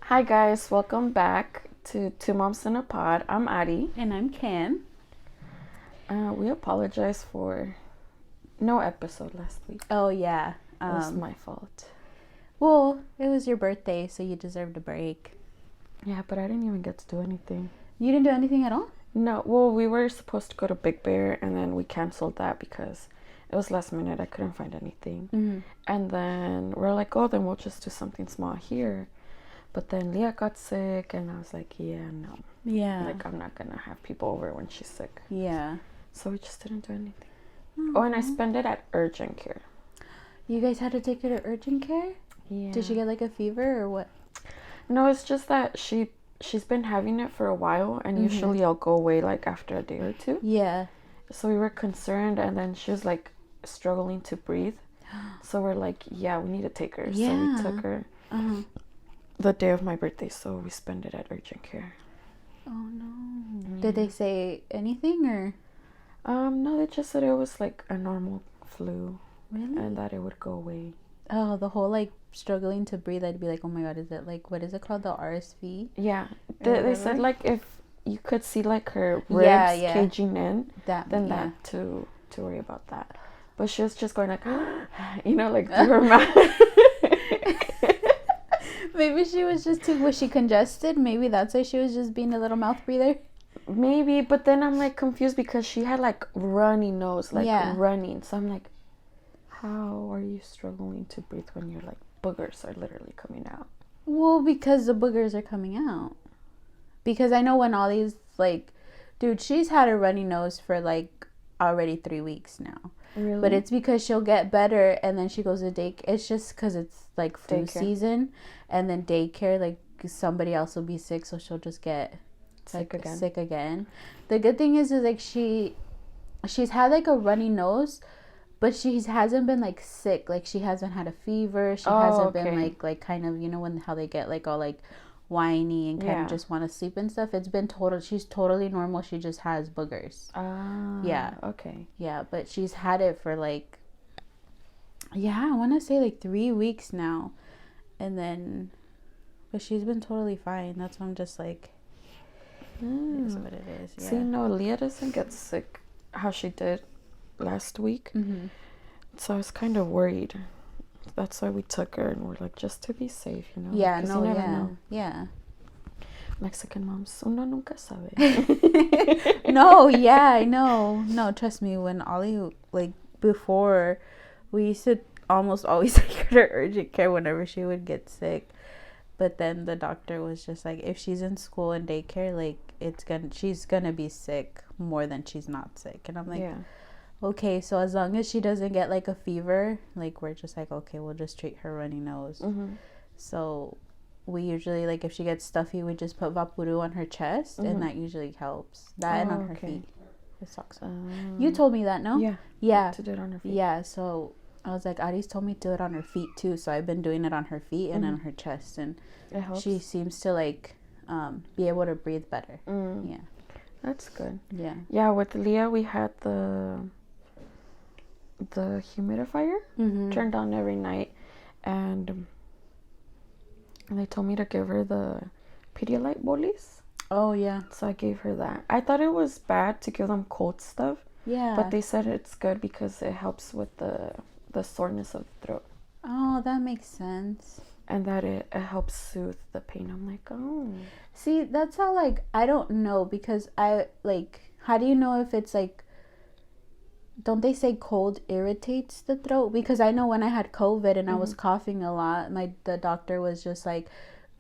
Hi guys, welcome back to Two Moms in a Pod. I'm Ari. And I'm Kim. We apologize for no episode last week. Oh, yeah. It was my fault. Well, it was your birthday, so you deserved a break. Yeah, but I didn't even get to do anything. You didn't do anything at all? No, well, we were supposed to go to Big Bear, and then we canceled that because it was last minute. I couldn't find anything. Mm-hmm. And then we're like, oh, then we'll just do something small here. But then Leah got sick, and I was like, yeah, no. Yeah. Like, I'm not going to have people over when she's sick. Yeah. So we just didn't do anything. Mm-hmm. Oh, and I spent it at urgent care. You guys had to take her to urgent care? Yeah. Did she get like a fever or what? No, it's just that she's been having it for a while, and usually I'll go away like after a day or two. Yeah. So we were concerned, and then she was like struggling to breathe. So we're like, yeah, we need to take her. Yeah. So we took her the day of my birthday, so we spent it at urgent care. Oh no. Yeah. Did they say anything or? No, they just said it was like a normal flu. Really? And that it would go away. Oh, the whole like struggling to breathe, I'd be like, oh my god, is it like, what is it called? The RSV? Yeah. They said like if you could see like her ribs caging in, then that to worry about that. But she was just going like, you know, like through her mouth. Maybe she was was she congested? Maybe that's why she was just being a little mouth breather. Maybe, but then I'm like confused because she had like runny nose, like running. So I'm like, how are you struggling to breathe when your like boogers are literally coming out? Well, because the boogers are coming out. Because I know when all these like, dude, she's had a runny nose for like already 3 weeks now. Really? But it's because she'll get better and then she goes to daycare. It's just because it's like flu season, and then daycare, like somebody else will be sick, so she'll just get sick again. The good thing is like she's had like a runny nose, but she hasn't been like sick. Like she hasn't had a fever. She hasn't been like kind of, you know, when how they get like all like whiny and kind of just want to sleep and stuff. It's been she's totally normal. She just has boogers. Yeah. Okay. Yeah, but she's had it for like, I want to say like 3 weeks now. And then, but she's been totally fine. That's why I'm just like, it is what it is. Yeah. See, no, Leah doesn't get sick how she did last week. So I was kind of worried. That's why we took her, and we're like, just to be safe, you know? Yeah, no, you never know. Yeah. Mexican moms, uno nunca sabe. No, yeah, I know. No, trust me, when Ollie, like, before, we used to almost always take her to urgent care whenever she would get sick. But then the doctor was just like, if she's in school and daycare, like, she's gonna be sick more than she's not sick. And I'm like, okay, so as long as she doesn't get like a fever, like we're just like, okay, we'll just treat her runny nose. So we usually, like, if she gets stuffy, we just put Vaporu on her chest, and that usually helps. That and on her feet. It sucks. You told me that, no? Yeah. To do it on her feet. Yeah, so I was like, Ari's told me to do it on her feet too, so I've been doing it on her feet and on her chest, and it helps. She seems to like be able to breathe better. Yeah. That's good. Yeah. Yeah, with Leah, we had the humidifier turned on every night, and they told me to give her the Pedialyte Bolis. Oh yeah. So I gave her that. I thought it was bad to give them cold stuff. Yeah. But they said it's good because it helps with the soreness of the throat. Oh, that makes sense. And that it helps soothe the pain. I'm like, oh. See, that's how, like, I don't know, because I, like, how do you know if it's, like, don't they say cold irritates the throat? Because I know when I had COVID and I was coughing a lot, the doctor was just like,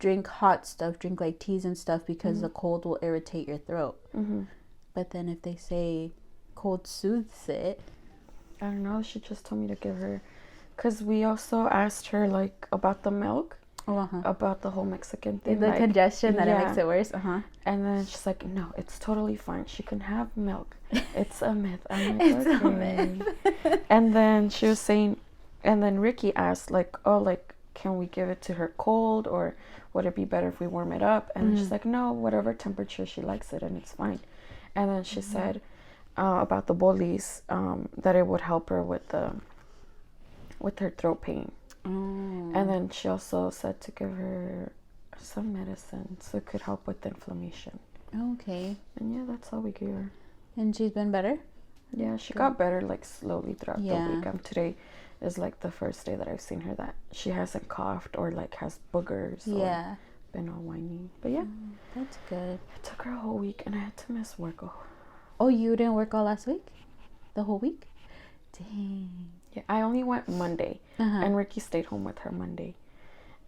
drink hot stuff, drink, like, teas and stuff, because the cold will irritate your throat. But then if they say cold soothes it, I don't know. She just told me to give her, because we also asked her like about the milk, about the whole Mexican thing, the like, congestion that it makes it worse. And then she's like, no, it's totally fine. She can have milk. It's a myth. I'm like, it's a myth. And then she was saying, and then Ricky asked like, oh, like, can we give it to her cold, or would it be better if we warm it up? And she's like, no, whatever temperature she likes it, and it's fine. And then she said about the bolis, that it would help her with her throat pain. And then she also said to give her some medicine so it could help with inflammation. Okay. And yeah, that's all we gave her. And she's been better? Yeah, she got better like slowly throughout Yeah. the week. Today is like the first day that I've seen her that she hasn't coughed or like has boogers Yeah. or been all whiny. But yeah, That's good. it took her a whole week and I had to miss work. Oh, you didn't work all last week? The whole week? Dang. Yeah, I only went Monday, Uh-huh. and Ricky stayed home with her Monday.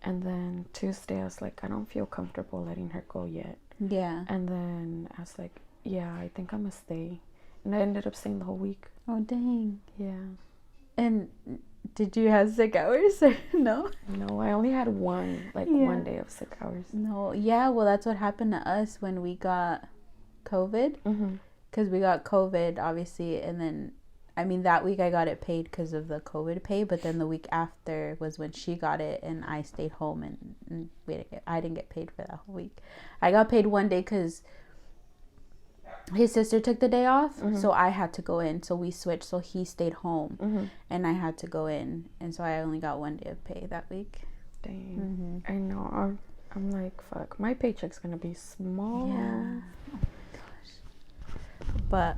And then Tuesday, I was like, I don't feel comfortable letting her go yet. Yeah. And then I was like, yeah, I think I'm gonna stay. And I ended up staying the whole week. Oh, dang. Yeah. And did you have sick hours or no? No, I only had one day of sick hours. No. Yeah, well, that's what happened to us when we got COVID. Mm-hmm. Because we got COVID, obviously, and then, I mean, that week I got it paid because of the COVID pay, but then the week after was when she got it, and I stayed home, and I didn't get paid for that whole week. I got paid one day because his sister took the day off, so I had to go in, so we switched, so he stayed home, and I had to go in, and so I only got one day of pay that week. Dang. I know. I'm like, fuck, my paycheck's gonna be small. Yeah. But,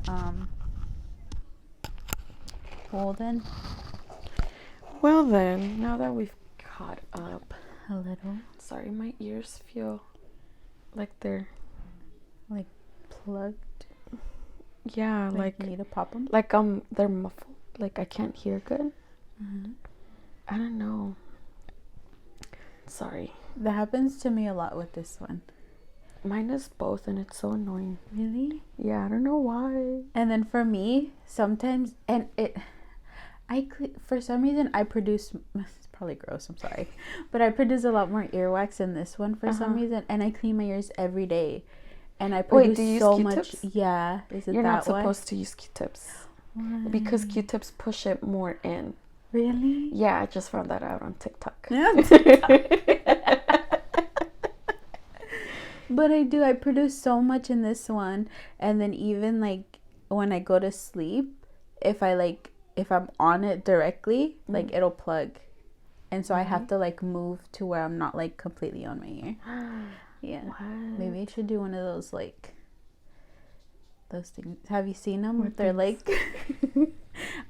well then, now that we've caught up a little, sorry, my ears feel like they're like plugged. Yeah, like you need to pop them. Like they're muffled. Like I can't hear good. I don't know. Sorry. That happens to me a lot with this one. Mine is both, and it's so annoying. Really? Yeah, I don't know why. And then for me, sometimes, for some reason, I produce, it's probably gross, I'm sorry, but I produce a lot more earwax in this one for some reason, and I clean my ears every day, and I produce do you so use much. Q-tips? Yeah, is it You're that not one? supposed to use Q-tips. Why? Because Q-tips push it more in. Really? Yeah, I just found that out on TikTok. Yeah. But I produce so much in this one, and then even like when I go to sleep, if I'm on it directly, like it'll plug, and so I have to like move to where I'm not like completely on my ear. Yeah. What? Maybe I should do one of those those things. Have you seen them? They're like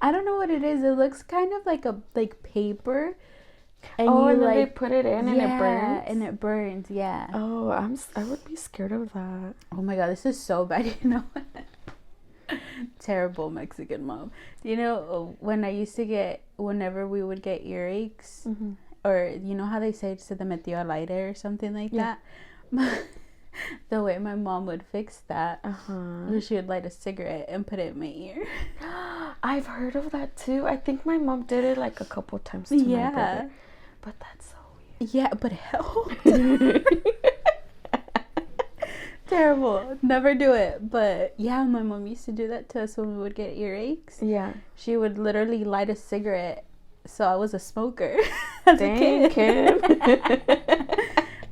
I don't know what it is. It looks kind of like paper. And and then they put it in and it burns? Yeah, and it burns, yeah. Oh, I would be scared of that. Oh my god, this is so bad, you know? Terrible Mexican mom. You know, whenever we would get earaches, or you know how they say se te metió al aire or something like that? The way my mom would fix that, she would light a cigarette and put it in my ear. I've heard of that too. I think my mom did it like a couple times to my brother. But that's so weird. Yeah, but it helped. Terrible. Never do it. But yeah, my mom used to do that to us when we would get earaches. Yeah. She would literally light a cigarette. So I was a smoker as a Dang, kid.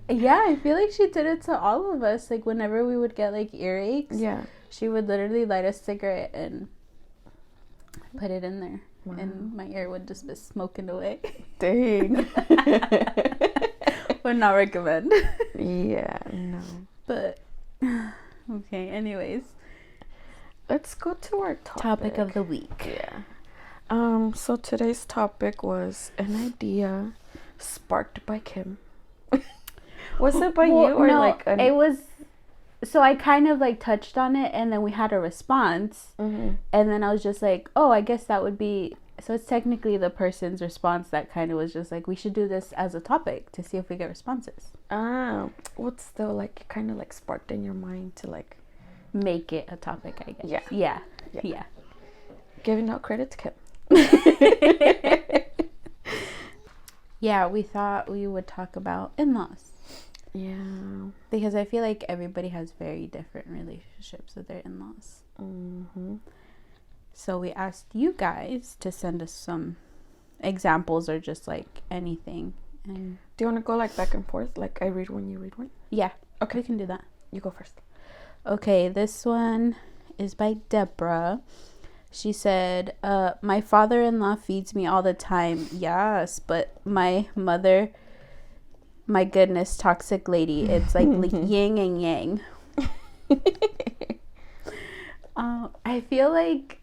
Yeah, I feel like she did it to all of us. Like whenever we would get like earaches, she would literally light a cigarette and put it in there. Wow. And my ear would just be smoking away. Dang. Would not recommend. Yeah, no. But okay, anyways. Let's go to our topic of the week. Yeah. So today's topic was an idea sparked by Kim. Was it by you or no, it was. So I kind of like touched on it, and then we had a response, and then I was just like, oh, I guess that would be. So it's technically the person's response that kind of was just like, we should do this as a topic to see if we get responses. What's still like kind of like sparked in your mind to like make it a topic, I guess. Yeah. Giving out credit to Kim. Yeah, we thought we would talk about in-laws. Yeah. Because I feel like everybody has very different relationships with their in-laws. So we asked you guys to send us some examples or just like anything. And do you want to go like back and forth? Like I read one, you read one? Yeah. Okay. We can do that. You go first. Okay, this one is by Deborah. She said, my father-in-law feeds me all the time. Yes, but my mother my goodness, toxic lady. It's like yin and yang. I feel like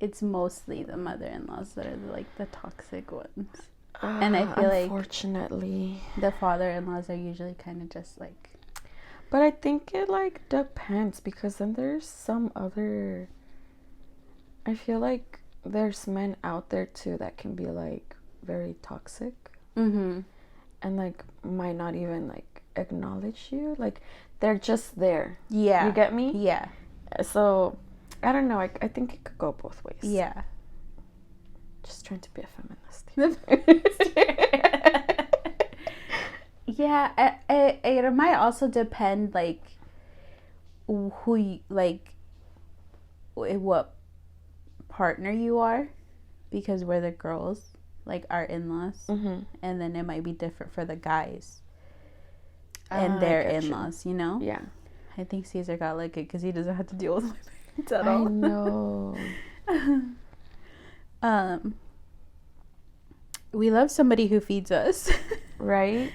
it's mostly the mother-in-laws that are like the toxic ones. And I feel unfortunately, like the father-in-laws are usually kind of just like. But I think it like depends, because then there's some other. I feel like there's men out there too that can be like very toxic. Mm-hmm. And like might not even like acknowledge you. Like they're just there. Yeah. You get me? Yeah. So I don't know. I think it could go both ways. Yeah. Just trying to be a feminist. Yeah, it might also depend like who you, like what partner you are, because we're the girls, like our in-laws, and then it might be different for the guys and their in-laws, you know? Yeah. I think Caesar got like it because he doesn't have to deal with my parents at all. I know. We love somebody who feeds us. Right?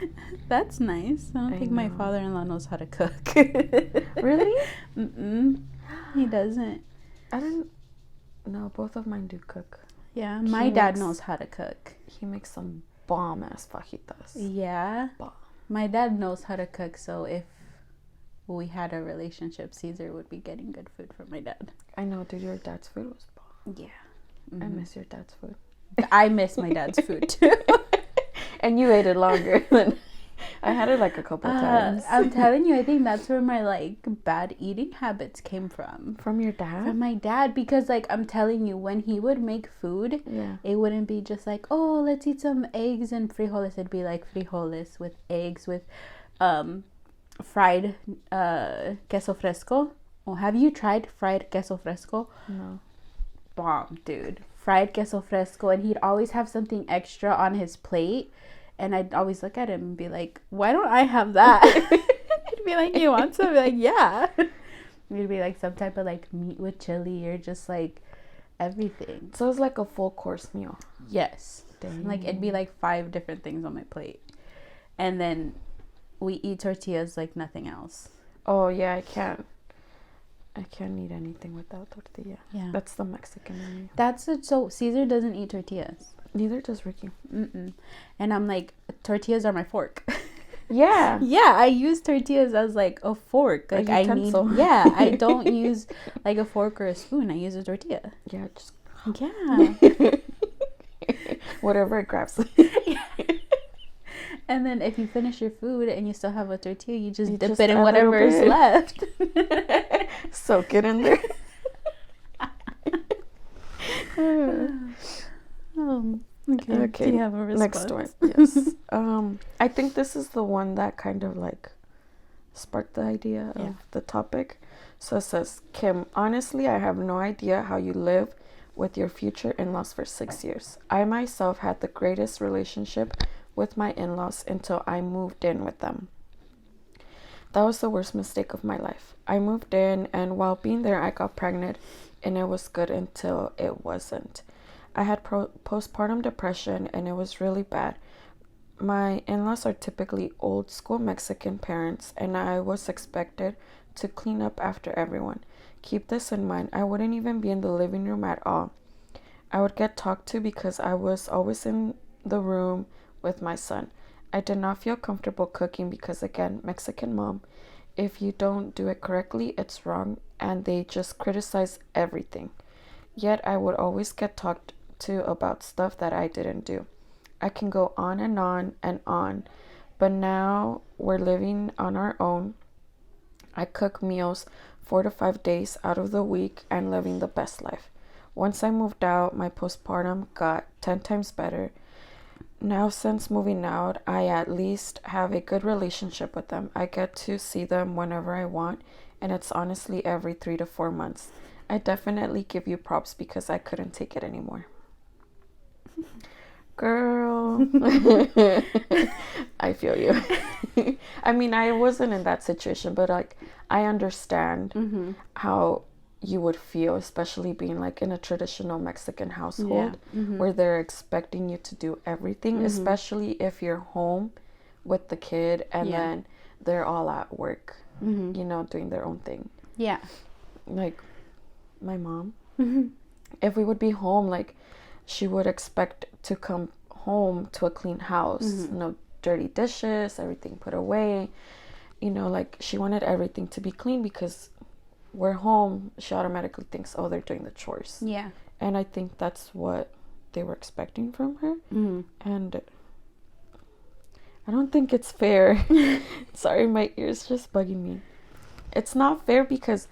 That's nice. I don't think my father-in-law knows how to cook. Really? Mm-mm. He doesn't. I don't know. Both of mine do cook. Yeah, my dad knows how to cook. He makes some bomb-ass fajitas. Yeah. Bomb. My dad knows how to cook, so if we had a relationship, Caesar would be getting good food from my dad. I know, dude. Your dad's food was bomb. Yeah. Mm-hmm. I miss your dad's food. I miss my dad's food, too. And you ate it longer than I had it like a couple times. I'm telling you, I think that's where my like bad eating habits came from. From your dad? From my dad, because like I'm telling you, when he would make food, it wouldn't be just like, oh, let's eat some eggs and frijoles. It'd be like frijoles with eggs with fried queso fresco. Oh, have you tried fried queso fresco? No. Bomb, dude. Fried queso fresco, and he'd always have something extra on his plate, and I'd always look at him and be like, why don't I have that? He'd be like, you want some? I'd be like, yeah. It'd be like some type of like meat with chili or just like everything. So it's like a full course meal. Yes. Dang. Like it'd be like 5 different things on my plate, and then we eat tortillas like nothing else. Oh yeah, I can't eat anything without tortilla. Yeah. That's the Mexican in me. That's it. So Caesar doesn't eat tortillas. Neither does Ricky. Mm-mm. And I'm like, tortillas are my fork. Yeah. Yeah, I use tortillas as like a fork. Like I need. Yeah, I don't use like a fork or a spoon. I use a tortilla. Yeah, just. Yeah. Whatever it grabs. And then if you finish your food and you still have a tortilla, you just dip it in whatever is left. Soak it in there. Okay. Do you have a response? Next one. Yes. I think this is the one that kind of like sparked the idea of the topic. So it says, Kim, honestly, I have no idea how you live with your future in-laws for 6 years. I myself had the greatest relationship with my in-laws until I moved in with them. That was the worst mistake of my life. I moved in, and while being there, I got pregnant, and it was good until it wasn't. I had postpartum depression, and it was really bad. My in-laws are typically old school Mexican parents, and I was expected to clean up after everyone. Keep this in mind, I wouldn't even be in the living room at all. I would get talked to because I was always in the room with my son. I did not feel comfortable cooking because, again, Mexican mom, if you don't do it correctly, it's wrong, and they just criticize everything. Yet I would always get talked to about stuff that I didn't do. I can go on and on and on, but now we're living on our own. I cook meals 4 to 5 days out of the week and living the best life. Once I moved out, my postpartum got 10 times better. Now, since moving out, I at least have a good relationship with them. I get to see them whenever I want, and it's honestly every 3 to 4 months. I definitely give you props because I couldn't take it anymore. Girl. I feel you. I mean, I wasn't in that situation, but like I understand how you would feel, especially being like in a traditional Mexican household where they're expecting you to do everything, especially if you're home with the kid, and then they're all at work, Mm-hmm. you know, doing their own thing. Yeah. Like my mom, Mm-hmm. if we would be home, like she would expect to come home to a clean house, Mm-hmm. no dirty dishes, everything put away, you know, like she wanted everything to be clean because we're home. She automatically thinks, oh, they're doing the chores. Yeah. And I think that's what they were expecting from her. Mm-hmm. And I don't think it's fair. Sorry, my ear's just bugging me. It's not fair because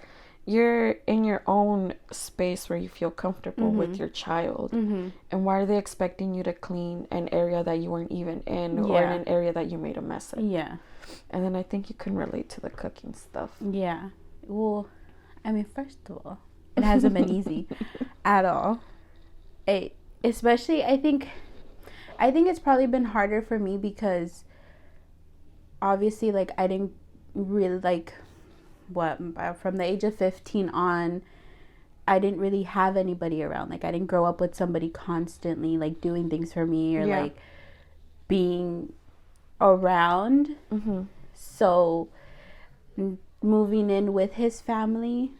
you're in your own space where you feel comfortable with your child. Mm-hmm. And why are they expecting you to clean an area that you weren't even in, or in an area that you made a mess in? Yeah. And then I think you can relate to the cooking stuff. Yeah. Well, I mean, first of all, it hasn't been easy at all. Especially, I think it's probably been harder for me because obviously, like, I didn't really, like, from the age of 15 on, I didn't really have anybody around. Like, I didn't grow up with somebody constantly, like, doing things for me or, like, being around. Mm-hmm. So, moving in with his family,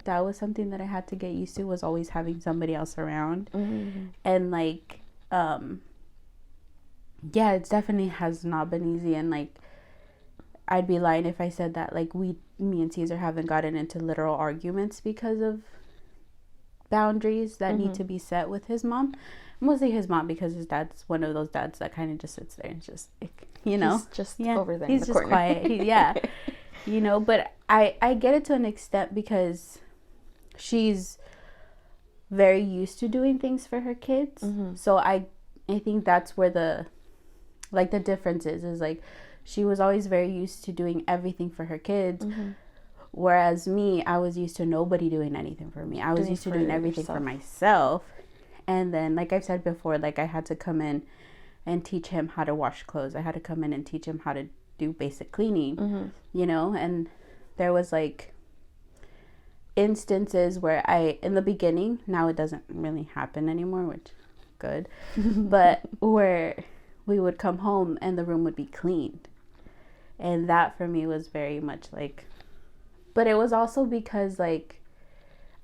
that was something that I had to get used to, was always having somebody else around. Mm-hmm. And, like, yeah, it definitely has not been easy. And, like, I'd be lying if I said that, like, me and Caesar haven't gotten into literal arguments because of boundaries that need to be set with his mom. Mostly his mom, because his dad's one of those dads that kind of just sits there and just, like, you know. He's just over there he's in the just corner. Quiet. You know, but I get it to an extent because she's very used to doing things for her kids. Mm-hmm. So I think that's where the difference is like, she was always very used to doing everything for her kids. Mm-hmm. Whereas me, I was used to nobody doing anything for me. I was used to doing everything for myself. And then, like I've said before, like, I had to come in and teach him how to wash clothes. I had to come in and teach him how to do basic cleaning, you know? And there was, like, instances where in the beginning, now it doesn't really happen anymore, which, good. But where we would come home and the room would be cleaned. And that for me was very much like, but it was also because, like,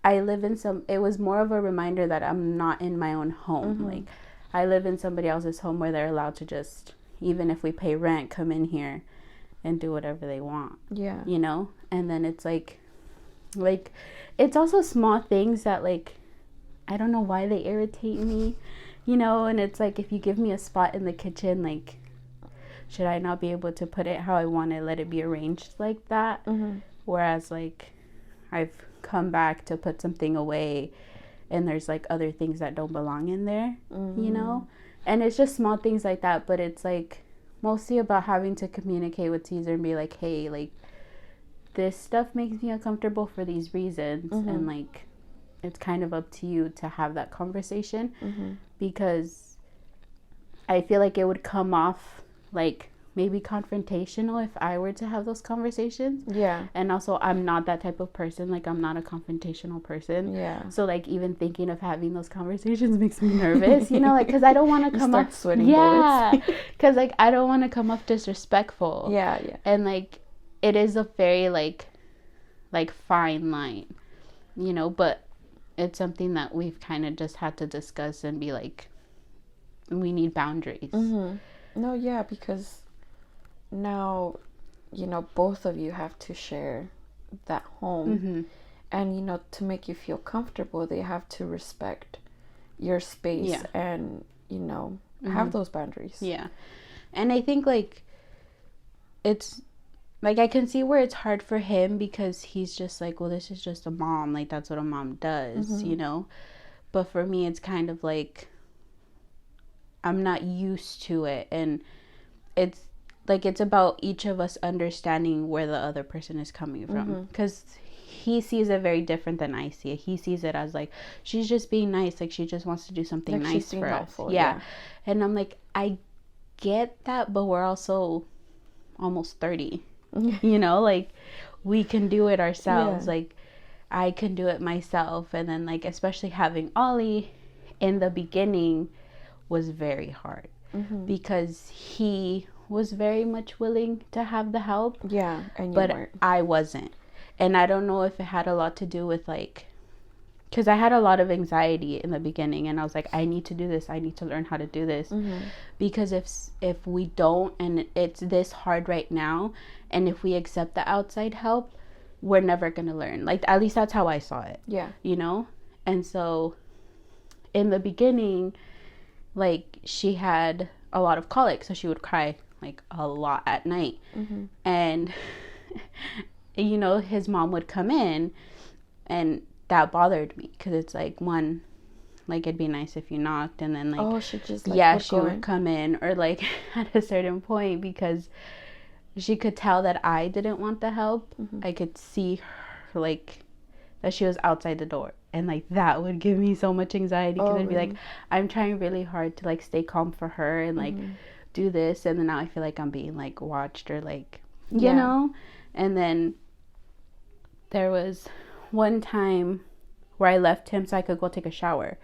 it was more of a reminder that I'm not in my own home. Like, I live in somebody else's home where they're allowed to just, even if we pay rent, come in here and do whatever they want. Yeah. You know? And then it's like, it's also small things that, like, I don't know why they irritate me, you know? And it's like, if you give me a spot in the kitchen, like, should I not be able to put it how I want it, let it be arranged like that? Whereas, like, I've come back to put something away and there's, like, other things that don't belong in there, you know? And it's just small things like that, but it's, like, mostly about having to communicate with Caesar and be like, hey, like, this stuff makes me uncomfortable for these reasons, and, like, it's kind of up to you to have that conversation, because I feel like it would come off, like, maybe confrontational if I were to have those conversations. Yeah. And also, I'm not that type of person. Like, I'm not a confrontational person. Yeah. So, like, even thinking of having those conversations makes me nervous, you know? Like, because I don't want to come start off... sweating bullets. Because, like, I don't want to come off disrespectful. Yeah, yeah. And, like, it is a very, like, fine line, you know? But it's something that we've kind of just had to discuss and be like, we need boundaries. No, yeah, because now, you know, both of you have to share that home. And, you know, to make you feel comfortable, they have to respect your space and, you know, have those boundaries. Yeah. And I think, like, it's, like, I can see where it's hard for him because he's just like, well, this is just a mom. Like, that's what a mom does, you know? But for me, it's kind of like, I'm not used to it. And it's, like, it's about each of us understanding where the other person is coming from. Because he sees it very different than I see it. He sees it as, like, she's just being nice. Like, she just wants to do something like nice for us. Helpful, yeah. And I'm like, I get that, but we're also almost 30. You know? Like, we can do it ourselves. Like, I can do it myself. And then, like, especially having Ollie in the beginning was very hard. Because he was very much willing to have the help. Yeah, and you but weren't. I wasn't. And I don't know if it had a lot to do with like, because I had a lot of anxiety in the beginning, and I was like, I need to do this. I need to learn how to do this. Because if we don't, and it's this hard right now, and if we accept the outside help, we're never going to learn. Like, at least that's how I saw it. Yeah. You know? And so in the beginning, like, she had a lot of colic, so she would cry like a lot at night. And you know, his mom would come in, and that bothered me, because it's like, one, like, it'd be nice if you knocked, and then like, she just like, yeah, she would come in, or like at a certain point, because she could tell that I didn't want the help. I could see her, like, that she was outside the door, and like that would give me so much anxiety, because it'd be like, I'm trying really hard to like stay calm for her and like do this, and then now I feel like I'm being like watched, or like, you know. And then there was one time where I left him so I could go take a shower,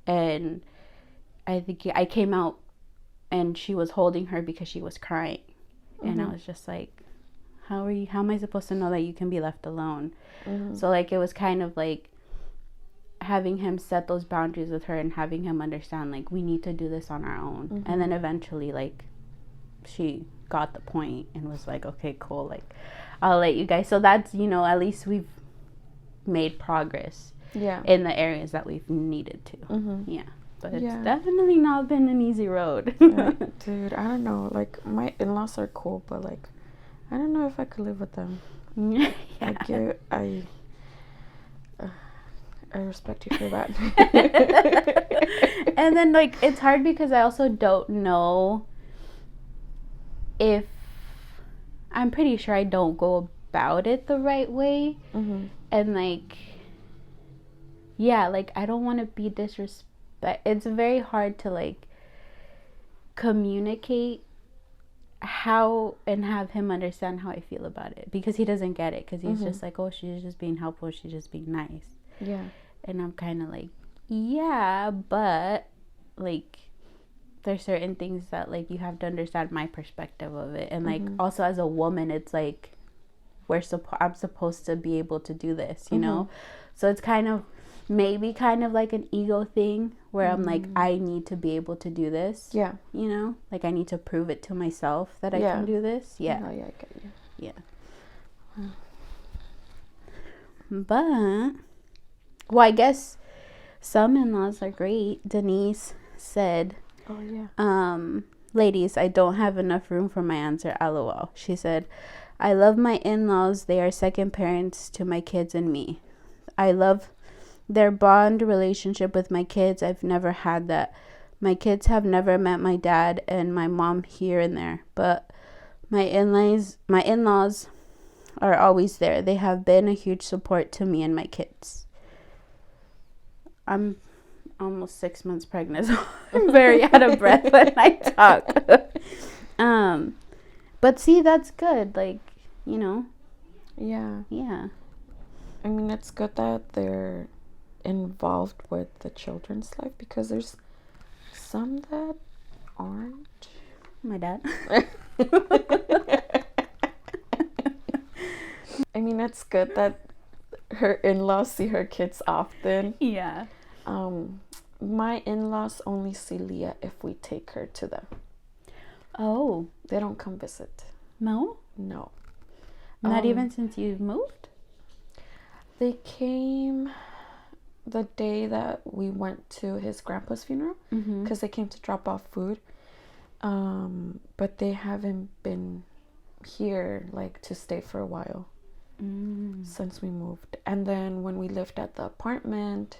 and I think I came out, and she was holding her because she was crying. And I was just like, how am I supposed to know that you can be left alone? So like, it was kind of like having him set those boundaries with her, and having him understand, like, we need to do this on our own. And then eventually, like, she got the point and was like, okay, cool, like, I'll let you guys. So that's, you know, at least we've made progress in the areas that we've needed to. But it's definitely not been an easy road. Dude, I don't know, like, my in-laws are cool, but like, I don't know if I could live with them. I respect you for that. And then like, it's hard because I also don't know if, I'm pretty sure I don't go about it the right way. And like, like, I don't want to be disrespectful. It's very hard to like communicate how, and have him understand how I feel about it, because he doesn't get it, because he's just like, oh, she's just being helpful, she's just being nice. And I'm kind of like, yeah, but like, there's certain things that like, you have to understand my perspective of it. And like, also as a woman, it's like, I'm supposed to be able to do this, you know. So it's kind of like an ego thing, where I'm like, I need to be able to do this. You know, like, I need to prove it to myself that I can do this. I get you. But, well, I guess some in-laws are great. Denise said, ladies, I don't have enough room for my answer, lol. She said, I love my in-laws. They are second parents to my kids and me. I love their bond relationship with my kids. I've never had that. My kids have never met my dad and my mom here and there, but my in-laws are always there. They have been a huge support to me and my kids. I'm almost 6 months pregnant, so I'm very out of breath when I talk. But see, that's good. Like, you know. Yeah. I mean, it's good that they're involved with the children's life, because there's some that aren't. My dad. I mean, it's good that her in-laws see her kids often. My in-laws only see Leah if we take her to them. Oh. They don't come visit. No? No. Not even since you moved? They came the day that we went to his grandpa's funeral, because they came to drop off food. But they haven't been here, like, to stay for a while since we moved. And then when we lived at the apartment,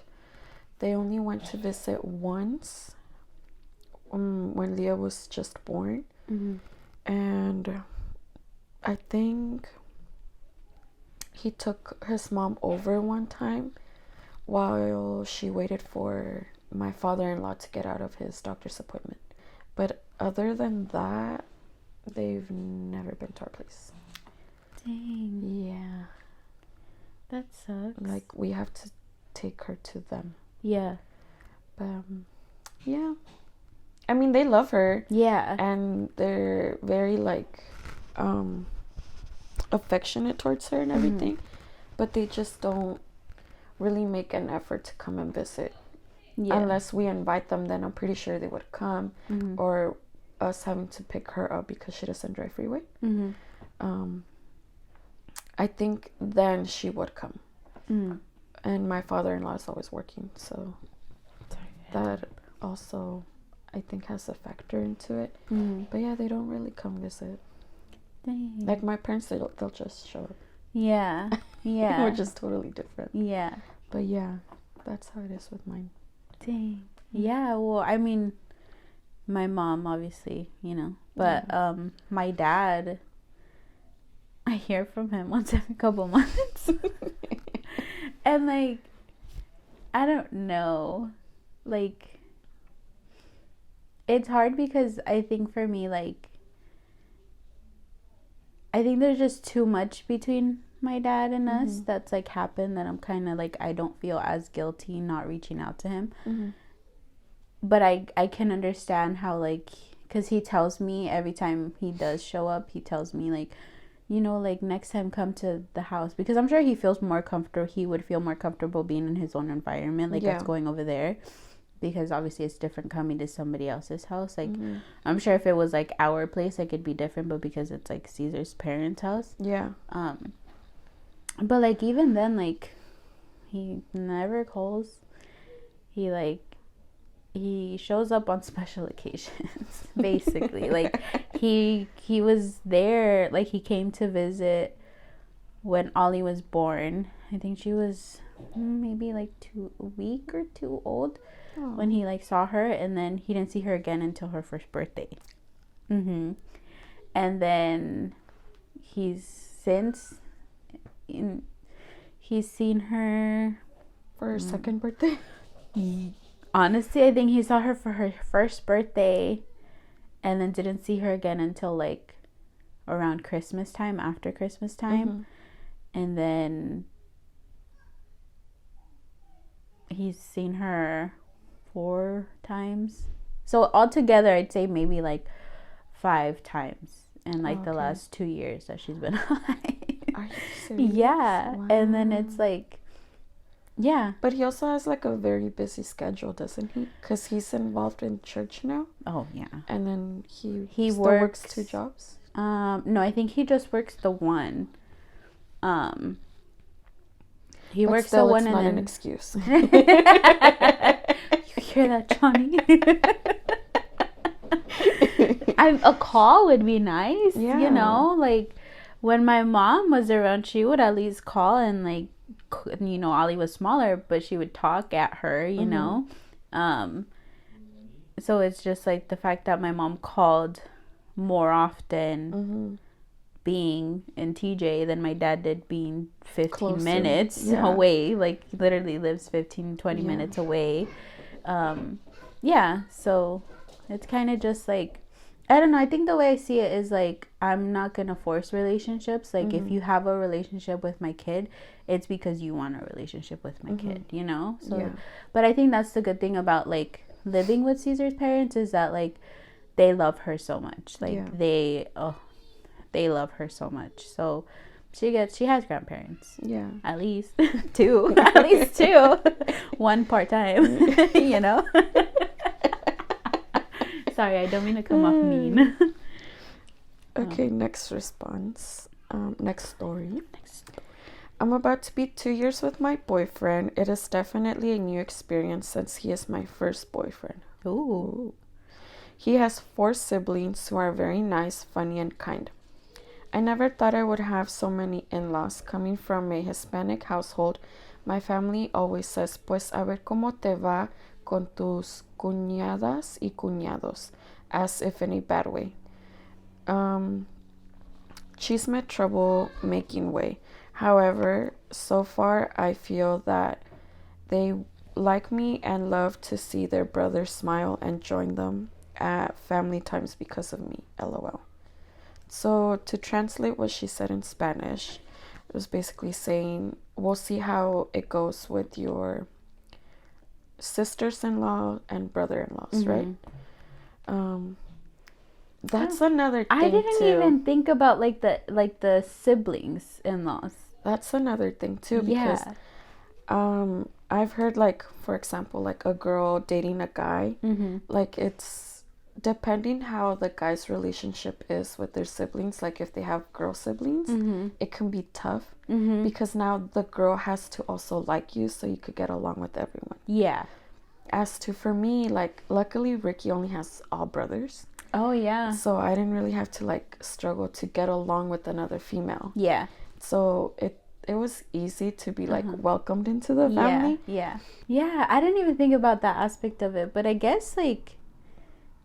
they only went to visit once, when Leah was just born. And I think he took his mom over one time while she waited for my father-in-law to get out of his doctor's appointment. But other than that, they've never been to our place. Dang. Yeah. That sucks. Like, we have to take her to them. Yeah. But, yeah. I mean, they love her. Yeah. And they're very, like, affectionate towards her and everything. But they just don't really make an effort to come and visit. Yeah. Unless we invite them, then I'm pretty sure they would come. Or us having to pick her up because she doesn't drive freeway. I think then she would come. And my father-in-law is always working, so that also I think has a factor into it. But yeah, they don't really come visit. Dang. Like my parents, they'll just show up. Yeah. We're just totally different. Yeah. But yeah, that's how it is with mine. Dang. Yeah, well, I mean, my mom, obviously, you know. But my dad, I hear from him once every couple months. And, like, I don't know. Like, it's hard because I think for me, like, I think there's just too much between my dad and us that's, like, happened that I'm kind of, like, I don't feel as guilty not reaching out to him. But I can understand how, like, because he tells me every time he does show up, he tells me, like, you know, like, next time come to the house. Because I'm sure he feels more comfortable. He would feel more comfortable being in his own environment, like, us going over there. Because obviously it's different coming to somebody else's house. Like, I'm sure if it was, like, our place, like, it'd be different. But because it's, like, Caesar's parents' house. Yeah. But, like, even then, like, he never calls. He, like, he shows up on special occasions, basically. Like, he was there, like, he came to visit when Ollie was born. I think she was maybe, like, a week or two old when he, like, saw her. And then he didn't see her again until her first birthday. And then he's seen her for her second birthday. Honestly, I think he saw her for her first birthday and then didn't see her again until, like, around Christmas time, after Christmas time. And then he's seen her 4 times. So altogether, I'd say maybe, like, 5 times in, like, the last 2 years that she's been alive. Are you serious? Yeah. Wow. And then it's, like, yeah. But he also has, like, a very busy schedule, doesn't he? Because he's involved in church now. Oh, yeah. And then he still works 2 jobs? No, I think he just works the one. He but works still, the one it's and not then... an excuse. You hear that, Johnny? A call would be nice, you know? Like, when my mom was around, she would at least call and, like, you know, Ollie was smaller, but she would talk at her, you know. So it's just, like, the fact that my mom called more often being in TJ than my dad did being 15 minutes away. Like, literally lives 15-20 minutes away. So it's kind of just, like, I don't know. I think the way I see it is, like, I'm not going to force relationships. Like, if you have a relationship with my kid, it's because you want a relationship with my kid, you know? So, but I think that's the good thing about, like, living with Caesar's parents is that, like, they love her so much. Like, they love her so much. So she has grandparents. Yeah. At least 2. At least 2. 1 part-time, you know? Sorry, I don't mean to come off mean. Okay, next response. Next story. I'm about to be 2 years with my boyfriend. It is definitely a new experience since he is my first boyfriend. Ooh. He has 4 siblings who are very nice, funny, and kind. I never thought I would have so many in-laws. Coming from a Hispanic household, my family always says, pues a ver cómo te va con tus cuñadas y cuñados, as if in a bad way. Chisme trouble making way. However, so far I feel that they like me and love to see their brothers smile and join them at family times because of me. LOL. So to translate what she said in Spanish, it was basically saying, we'll see how it goes with your sisters-in-law and brother-in-laws, right? That's another thing I didn't too. even think about like the siblings in-laws. That's another thing too, because I've heard, like, for example, like a girl dating a guy, like, it's depending how the guy's relationship is with their siblings. Like, if they have girl siblings, it can be tough because now the girl has to also like you so you could get along with everyone. Yeah. As to, for me, like, luckily Ricky only has all brothers. Oh, yeah. So I didn't really have to, like, struggle to get along with another female. Yeah. So it was easy to be, like, welcomed into the family. Yeah, I didn't even think about that aspect of it. But I guess, like,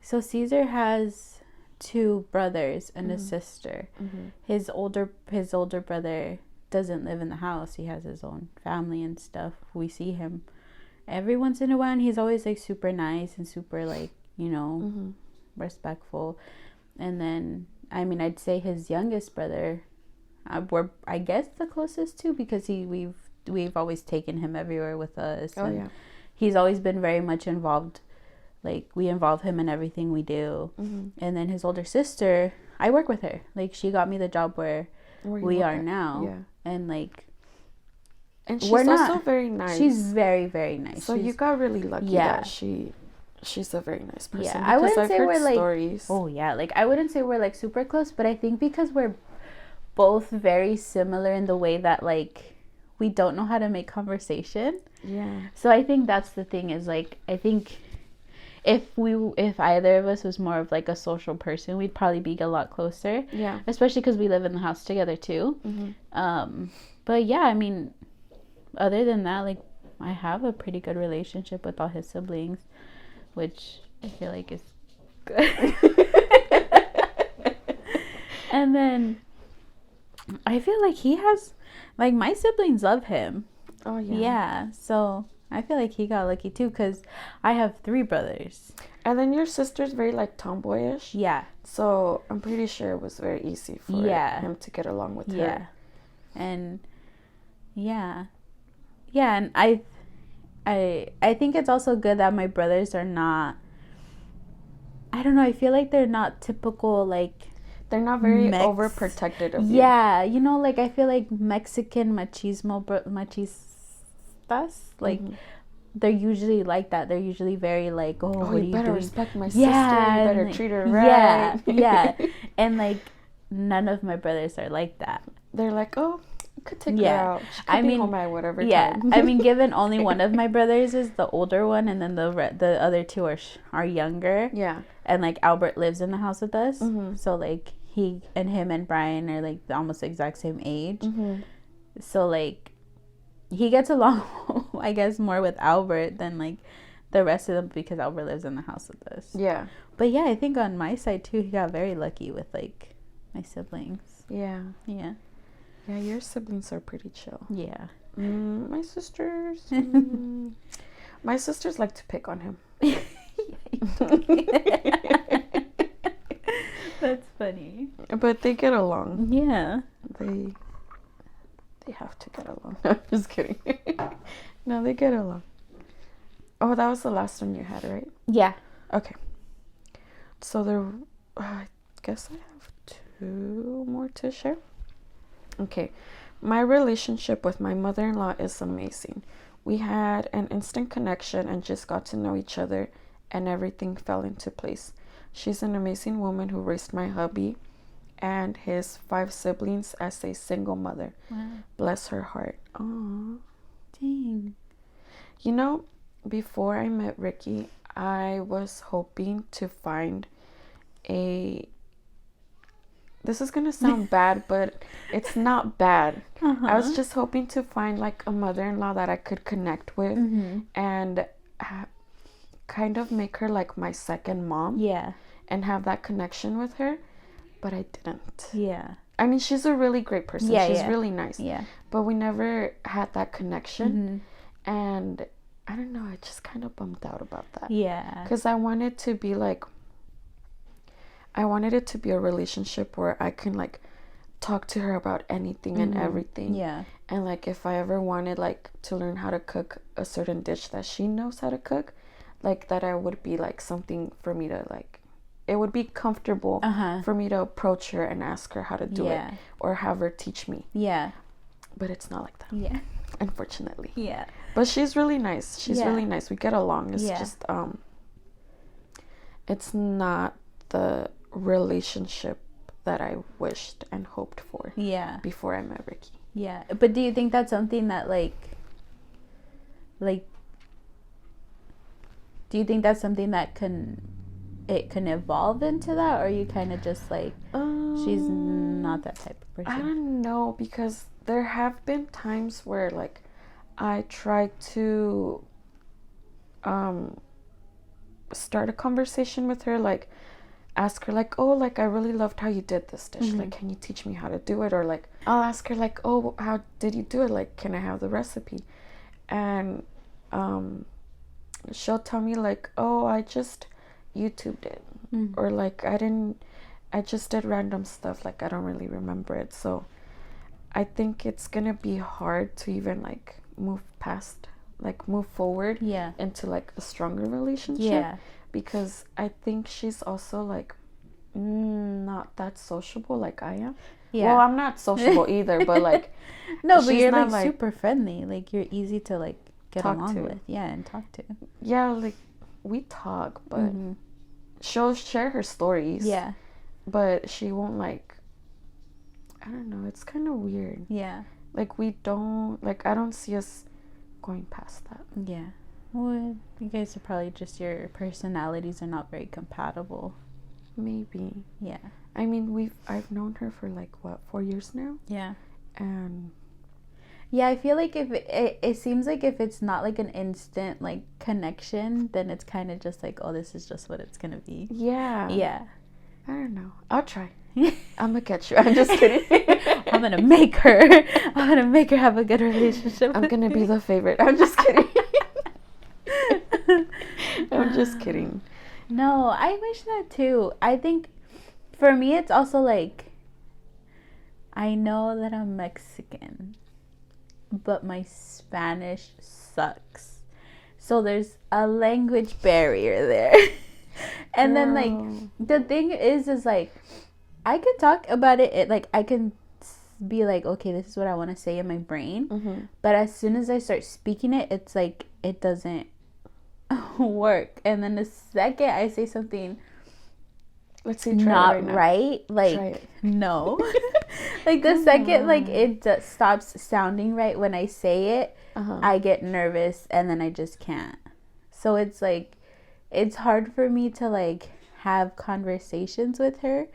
so Caesar has 2 brothers and a sister. His older brother doesn't live in the house. He has his own family and stuff. We see him every once in a while, and he's always, like, super nice and super, like, you know, respectful. And then, I mean, I'd say his youngest brother, we're, I guess, the closest to, because we've always taken him everywhere with us. Oh, yeah. He's always been very much involved. Like, we involve him in everything we do. And then his older sister, I work with her. Like, she got me the job where we are now. Yeah. And, like, and she's also very nice. She's very, very nice. So you got really lucky that she's a very nice person. Yeah, I wouldn't say we're like stories. Oh yeah, like I wouldn't say we're like super close, but I think because we're both very similar in the way that, like, we don't know how to make conversation. Yeah. So I think that's the thing, is, like, I think if either of us was more of, like, a social person, we'd probably be a lot closer. Yeah. Especially because we live in the house together too. But yeah, I mean, other than that, like, I have a pretty good relationship with all his siblings, which I feel like is good. And then I feel like he has, like, my siblings love him. Oh, yeah. Yeah, so I feel like he got lucky too, because I have 3 brothers. And then your sister's very, like, tomboyish. Yeah. So I'm pretty sure it was very easy for him to get along with her. And and I think it's also good that my brothers are not, I don't know, I feel like they're not typical, like, they're not very overprotected of you. Yeah, you know, like, I feel like Mexican machistas, like, they're usually like that. They're usually very, like, what are you better doing? Respect my sister. You better treat her right. Yeah. And, like, none of my brothers are like that. They're like, oh, you could take her out. She could be home at whatever time. I mean, given only one of my brothers is the older one, and then the other 2 are younger. Yeah. And, like, Albert lives in the house with us. So, like, him and Brian are, like, almost the exact same age. So, like, he gets along, I guess, more with Albert than, like, the rest of them, because Albert lives in the house with us. Yeah. But yeah, I think on my side too, he got very lucky with, like, my siblings. Yeah. Yeah. Yeah, your siblings are pretty chill. Yeah. My sisters. My sisters like to pick on him. That's funny. But they get along. Yeah. They have to get along. No, I'm just kidding. No, they get along. Oh, that was the last one you had, right? Yeah. Okay. So I guess I have 2 more to share. Okay. My relationship with my mother-in-law is amazing. We had an instant connection and just got to know each other, and everything fell into place. She's an amazing woman who raised my hubby and his 5 siblings as a single mother. Wow. Bless her heart. Aww. Dang. You know, before I met Ricky, I was hoping to find this is gonna sound bad, but it's not bad. I was just hoping to find, like, a mother-in-law that I could connect with and kind of make her like my second mom. Yeah. And have that connection with her, but I didn't. Yeah. I mean, she's a really great person. Yeah, she's really nice. Yeah. But we never had that connection. And I don't know, I just kind of bummed out about that. Yeah. Because I wanted it to be a relationship where I can, like, talk to her about anything and everything. Yeah. And, like, if I ever wanted, like, to learn how to cook a certain dish that she knows how to cook, like, that I would be, like, something for me to, like, it would be comfortable Uh-huh. for me to approach her and ask her how to do it, or have her teach me. Yeah. But it's not like that. Yeah. Unfortunately. Yeah. But she's really nice. She's really nice. We get along. It's just it's not the relationship that I wished and hoped for. Yeah. Before I met Ricky. Yeah. But do you think that's something that like do you think that's something that can evolve into that, or you kind of just like she's not that type of person? I don't know, because there have been times where like I try to start a conversation with her, like ask her like, oh, like I really loved how you did this dish, like can you teach me how to do it? Or like I'll ask her like, oh, how did you do it, like can I have the recipe? And she'll tell me like, oh, I just YouTubed it, or like I just did random stuff, like I don't really remember it. So I think it's gonna be hard to even like move forward into like a stronger relationship, because I think she's also like not that sociable like I am. Well, I'm not sociable either, but like no, but you're like super friendly, like you're easy to like get along with and talk to. Yeah, like we talk, but she'll share her stories, but she won't like, I don't know, it's kind of weird. Like we don't, like I don't see us going past that. Well, you guys are probably just, your personalities are not very compatible. Maybe. I mean, I've known her for like what, 4 years now. And I feel like if it seems like if it's not like an instant like connection, then it's kind of just like, oh, this is just what it's gonna be. I don't know, I'll try. I'm gonna catch you. I'm just kidding. I'm gonna make her have a good relationship. I'm gonna be the favorite. I'm just kidding. I'm just kidding. No, I wish that too. I think for me it's also like, I know that I'm Mexican, but my Spanish sucks. So there's a language barrier there. And then like the thing is like I can talk about it, like I can be like, okay, this is what I want to say in my brain. But as soon as I start speaking it, it's like it doesn't work. And then the second I say something, let's see, not right, like no. Like the second like it stops sounding right when I say it, I get nervous and then I just can't. So it's like it's hard for me to like have conversations with her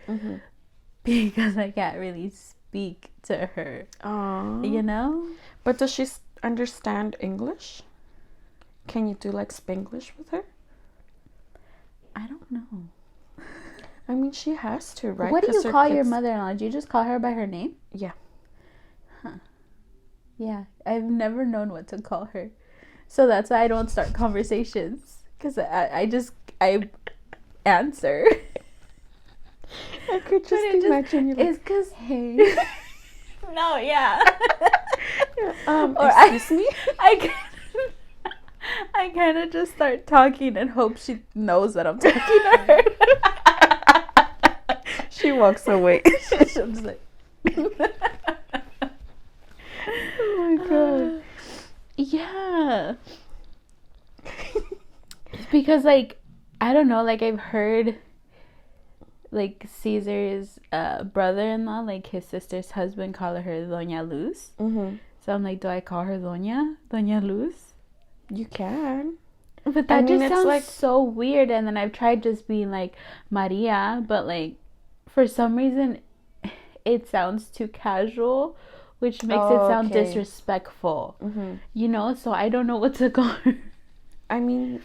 because I can't really speak to her. You know? But does she understand English? Can you do like Spanglish with her? I don't know. I mean, she has to, right? What do you call your mother-in-law? Do you just call her by her name? Yeah. Yeah, I've never known what to call her. So that's why I don't start conversations. Because I answer. I could just imagine you like, it's because, hey. No, or excuse me? I kind of just start talking and hope she knows that I'm talking to her. She walks away. She's just like... Oh my god. Yeah. Because like, I don't know, like I've heard like Caesar's brother-in-law, like his sister's husband, call her Doña Luz. So I'm like, do I call her Doña Luz? You can. But that just sounds like so weird. And then I've tried just being like Maria, but like for some reason it sounds too casual, which makes it sound disrespectful. You know, so I don't know what to call her. I mean,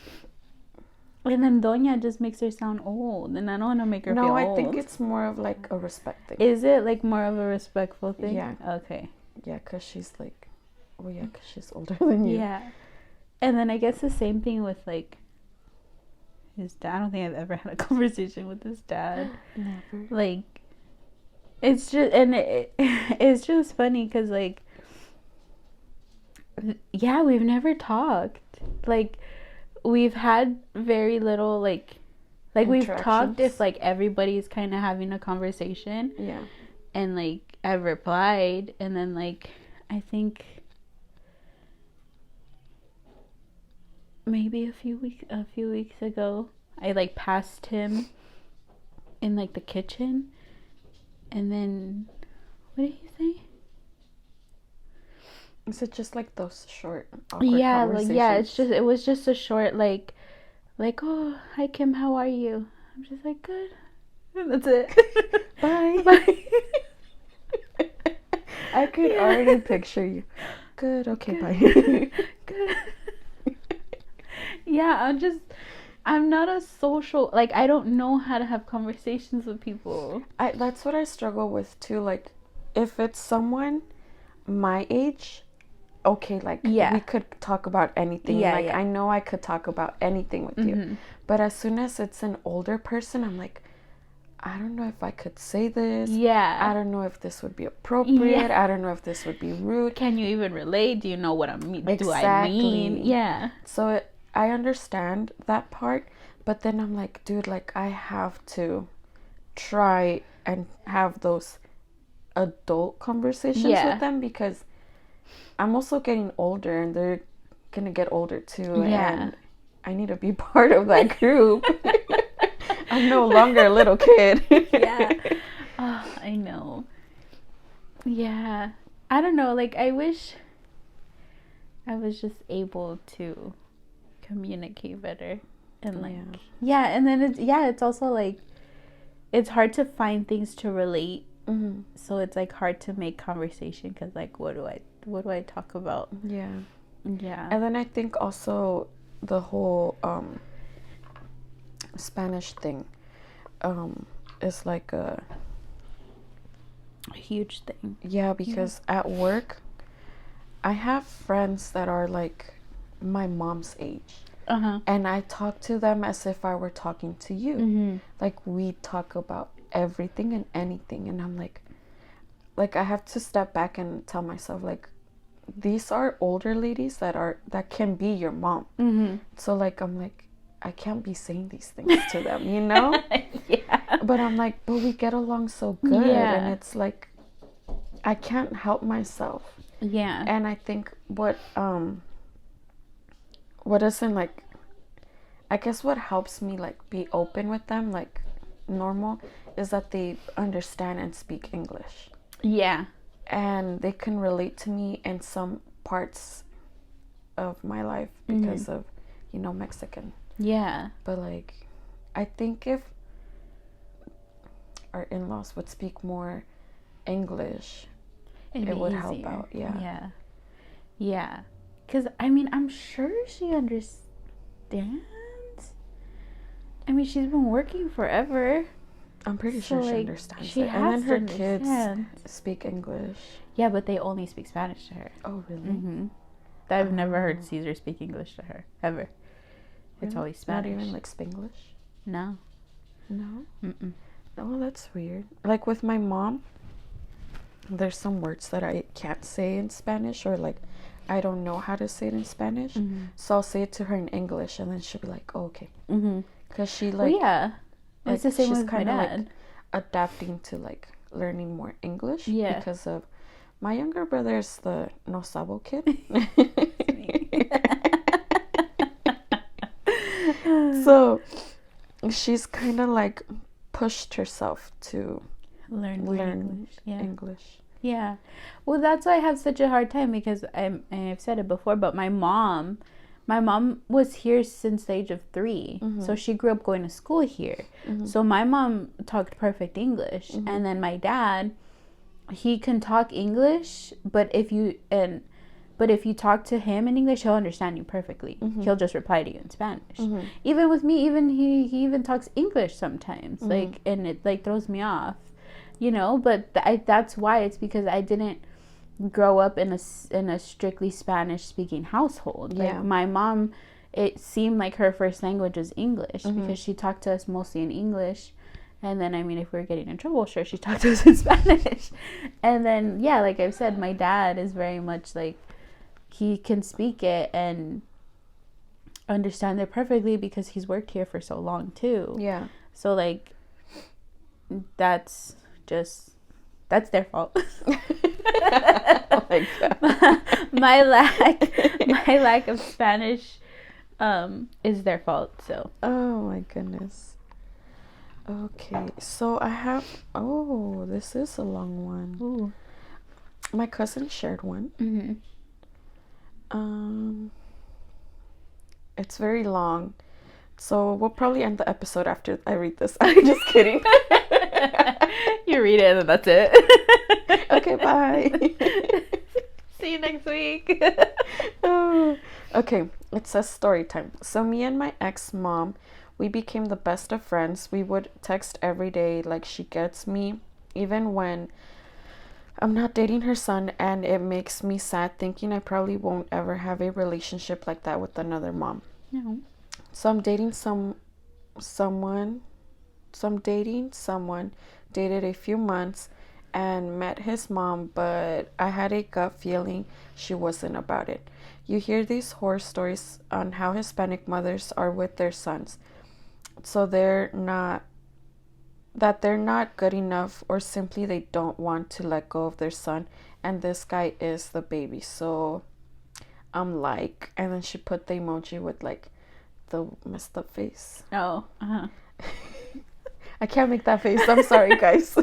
and then Doña just makes her sound old, and I don't want to make her feel old. No, I think it's more of like a respect thing. Is it like more of a respectful thing? Yeah. Okay. Yeah, because she's like, well, yeah, because she's older than you. Yeah. And then I guess the same thing with like his dad. I don't think I've ever had a conversation with his dad. Never. Like, it's just, and it's just funny because like, yeah, we've never talked. Like, we've had very little like Like, we've talked if, like, everybody's kind of having a conversation. Yeah. And, like, I've replied. And then, like, I think maybe a few weeks ago, I, like, passed him in, like, the kitchen. And then, what did he say? Is it just, like, those short, awkward conversations? Like, yeah, it was just a short, like, oh, hi, Kim, how are you? I'm just like, good. And that's it. Bye. Bye. I could already picture you. Good, okay, bye. Good. Yeah, I'm not a social, like, I don't know how to have conversations with people. That's what I struggle with, too. Like, if it's someone my age, okay, like, we could talk about anything. Yeah, like, I know I could talk about anything with you. But as soon as it's an older person, I'm like, I don't know if I could say this. Yeah. I don't know if this would be appropriate. I don't know if this would be rude. Can you even relate? Do you know what I mean? Exactly. Do I mean? Yeah. So I understand that part, but then I'm like, dude, like, I have to try and have those adult conversations with them, because I'm also getting older and they're gonna get older too. Yeah. And I need to be part of that group. I'm no longer a little kid. Yeah. Oh, I know. Yeah. I don't know. Like, I wish I was just able to communicate better. And, like, yeah. And then it's also, like, it's hard to find things to relate. Mm-hmm. So it's, like, hard to make conversation because, like, what do I talk about? Yeah. Yeah. And then I think also the whole Spanish thing is like a huge thing. Yeah, because at work I have friends that are like my mom's age. And I talk to them as if I were talking to you. Mm-hmm. Like, we talk about everything and anything, and I'm like I have to step back and tell myself, like, these are older ladies that can be your mom. Mm-hmm. So, like, I'm like, I can't be saying these things to them, you know? Yeah. But I'm like, but we get along so good. Yeah. And it's like, I can't help myself. Yeah. And I think what isn't, like, I guess what helps me, like, be open with them, like, normal, is that they understand and speak English. Yeah. And they can relate to me in some parts of my life because of, you know, Mexican. Yeah. But, like, I think if our in-laws would speak more English, it would help out. Yeah. Yeah. Yeah. Because, I mean, I'm sure she understands. I mean, she's been working forever. I'm pretty sure she understands it. And then her kids speak English. Yeah, but they only speak Spanish to her. Oh, really? Mm-hmm. I've never heard Caesar speak English to her, ever. Really? It's always Spanish. Not even, like, Spanglish? No. No? Mm-mm. Oh, that's weird. Like, with my mom, there's some words that I can't say in Spanish, or, like, I don't know how to say it in Spanish. Mm-hmm. So I'll say it to her in English, and then she'll be like, oh, okay. Because she, like... Well, yeah. Like, it's the same with my dad. Like, adapting to, like, learning more English. Yeah. Because of... My younger brother is the no sabo kid. So, she's kind of, like, pushed herself to learn English. Yeah. Well, that's why I have such a hard time, because I've said it before, but my mom was here since the age of 3. Mm-hmm. So she grew up going to school here. Mm-hmm. So my mom talked perfect English. Mm-hmm. And then my dad, he can talk English, but if you talk to him in English, he'll understand you perfectly. Mm-hmm. He'll just reply to you in Spanish. Mm-hmm. Even with me, he even talks English sometimes. Mm-hmm. Like, and it, like, throws me off, you know. But that's why. It's because I didn't grow up in a strictly Spanish speaking household. Like, my mom, it seemed like her first language was English, because she talked to us mostly in English. And then, I mean, if we were getting in trouble, sure, she talked to us in Spanish. And then, yeah, like I've said, my dad is very much like, he can speak it, and understand it perfectly because he's worked here for so long too. Yeah. So like that's their fault. Oh my God. my lack of Spanish is their fault. So. Oh my goodness. Okay, so I have. Oh, this is a long one. Ooh. My cousin shared one. Mm-hmm. It's very long, so we'll probably end the episode after I read this. I'm just kidding. You read it and that's it. Okay, bye. See you next week. Oh. Okay, it says story time. So me and my ex-mom, we became the best of friends. We would text every day, like she gets me, even when I'm not dating her son, and it makes me sad thinking I probably won't ever have a relationship like that with another mom. No. So I'm dating someone, dated a few months and met his mom, but I had a gut feeling she wasn't about it. You hear these horror stories on how Hispanic mothers are with their sons. So they're not good enough, or simply they don't want to let go of their son, and this guy is the baby. So I'm like, and then she put the emoji with like the messed up face. Oh. Uh-huh. I can't make that face. I'm sorry, guys.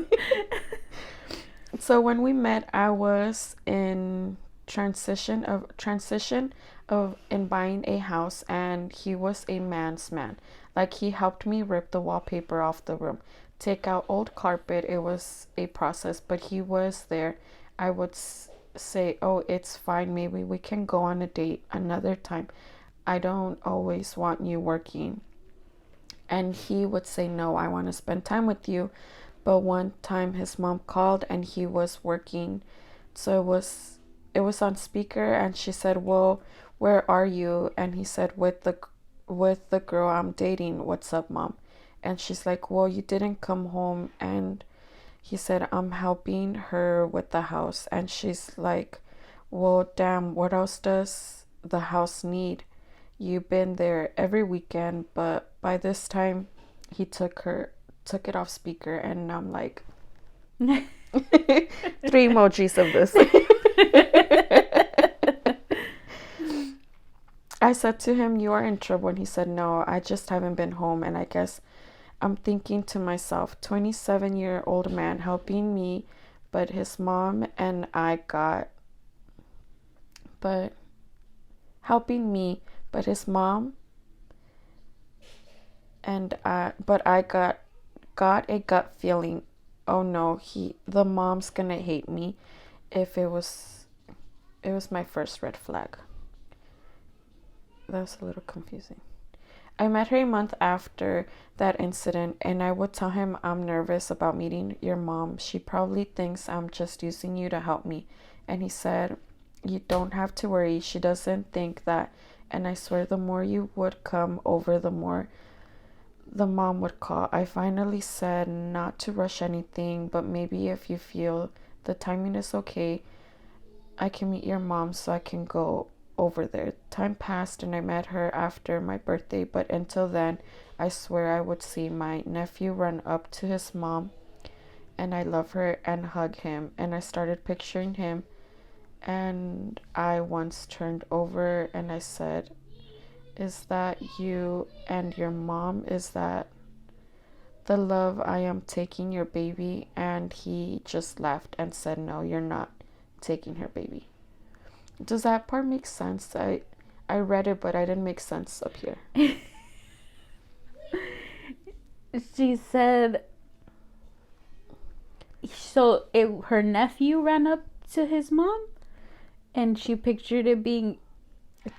So when we met, I was in transition of in buying a house, and he was a man's man. Like, he helped me rip the wallpaper off the room, take out old carpet. It was a process, but he was there. I would say, oh, it's fine, maybe we can go on a date another time. I don't always want you working. And he would say, no, I want to spend time with you. But one time his mom called and he was working, so it was on speaker, and she said, well, where are you? And he said, with the girl I'm dating. What's up, mom? And she's like, well, you didn't come home. And he said, I'm helping her with the house. And she's like, well, damn, what else does the house need? You've been there every weekend. But by this time he took it off speaker, and I'm like 3 emojis of this. I said to him, you are in trouble, and he said, no, I just haven't been home. And I guess I'm thinking to myself, 27-year-old man helping me, but his mom and I got helping me, but his mom and I got a gut feeling, oh no, the mom's gonna hate me. If it was my first red flag. That was a little confusing. I met her a month after that incident, and I would tell him I'm nervous about meeting your mom. She probably thinks I'm just using you to help me. And he said, you don't have to worry, she doesn't think that. And I swear the more you would come over, the more the mom would call. I finally said not to rush anything, but maybe if you feel the timing is okay, I can meet your mom so I can go over there. Time passed and I met her after my birthday, but until then, I swear I would see my nephew run up to his mom, and I love her, and hug him. And I started picturing him, and I once turned over and I said, is that you and your mom? Is that the love I am taking your baby? And he just laughed and said, no, you're not taking her baby. Does that part make sense? I read it, but I didn't make sense up here. She said, so her nephew ran up to his mom, and she pictured it being...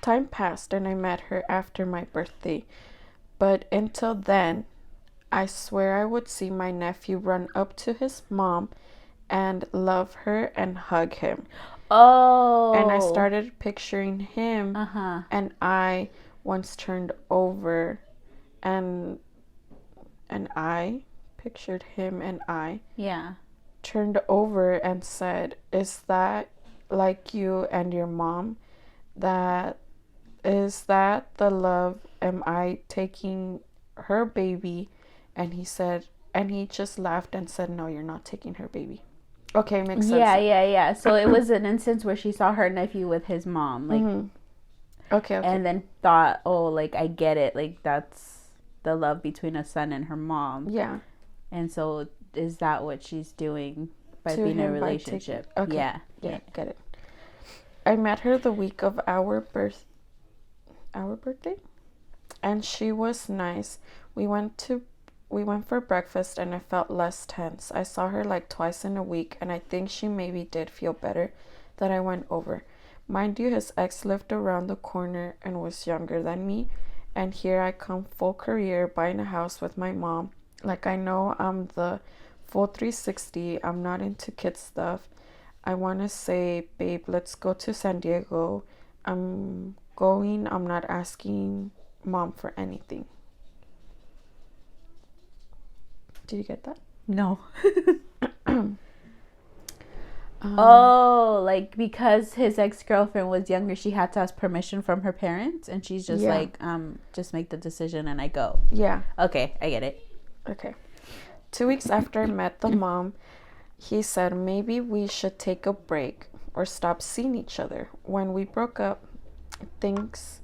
Time passed and I met her after my birthday, but until then, I swear I would see my nephew run up to his mom and love her and hug him. Oh. And I started picturing him, and I once turned over, and I pictured him, and I turned over and said, is that like you and your mom? That Is that the love? Am I taking her baby? And he said, and he just laughed and said, no, you're not taking her baby. Okay, makes sense. Yeah. So it was an instance where she saw her nephew with his mom, like, okay. and then thought, oh, like, I get it, like, that's the love between a son and her mom. Yeah. And so is that what she's doing by To being in a him by relationship? Okay. Yeah. Get it. I met her the week of our birthday, and she was nice. We went for breakfast, and I felt less tense. I saw her like twice in a week, and I think she maybe did feel better that I went over. Mind you, his ex lived around the corner and was younger than me, and here I come full career buying a house with my mom. Like, I know I'm the full 360. I'm not into kid stuff. I want to say, babe, let's go to San Diego. I'm going. I'm not asking mom for anything. Did you get that? No. Oh, like, because his ex-girlfriend was younger, she had to ask permission from her parents, and she's just like, just make the decision and I go. Yeah. Okay, I get it. Okay. 2 weeks after I met the mom, he said maybe we should take a break or stop seeing each other. When we broke things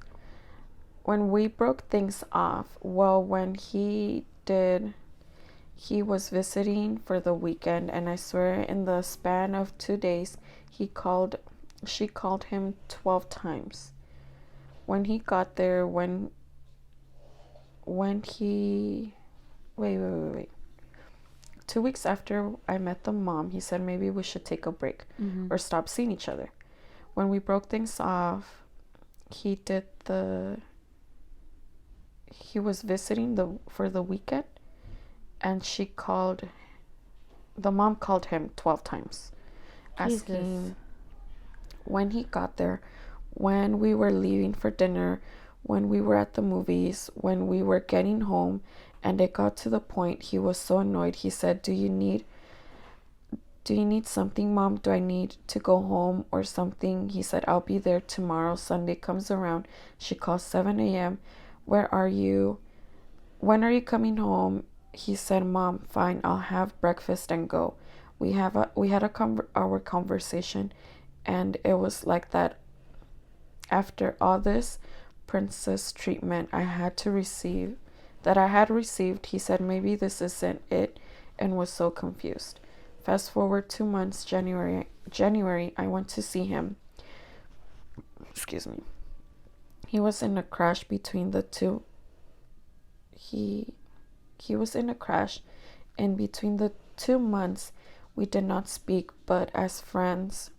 off, well, when he did, he was visiting for the weekend, and I swear in the span of 2 days, she called him 12 times. When he got there, when he, wait. 2 weeks after I met the mom, he said maybe we should take a break or stop seeing each other. When we broke things off, he was visiting for the weekend, and the mom called him 12 times, asking when he got there, when we were leaving for dinner, when we were at the movies, when we were getting home. And it got to the point he was so annoyed. He said, do you need something, Mom? Do I need to go home or something? He said, I'll be there tomorrow. Sunday comes around. She calls 7 a.m. Where are you? When are you coming home? He said, Mom, fine, I'll have breakfast and go. We had our conversation, and it was like that. After all this princess treatment I had received, he said maybe this isn't it, and was so confused. Fast forward 2 months, January, I went to see him. Excuse me. He was in a crash between the two. He was in a crash, and between the 2 months, we did not speak, but as friends.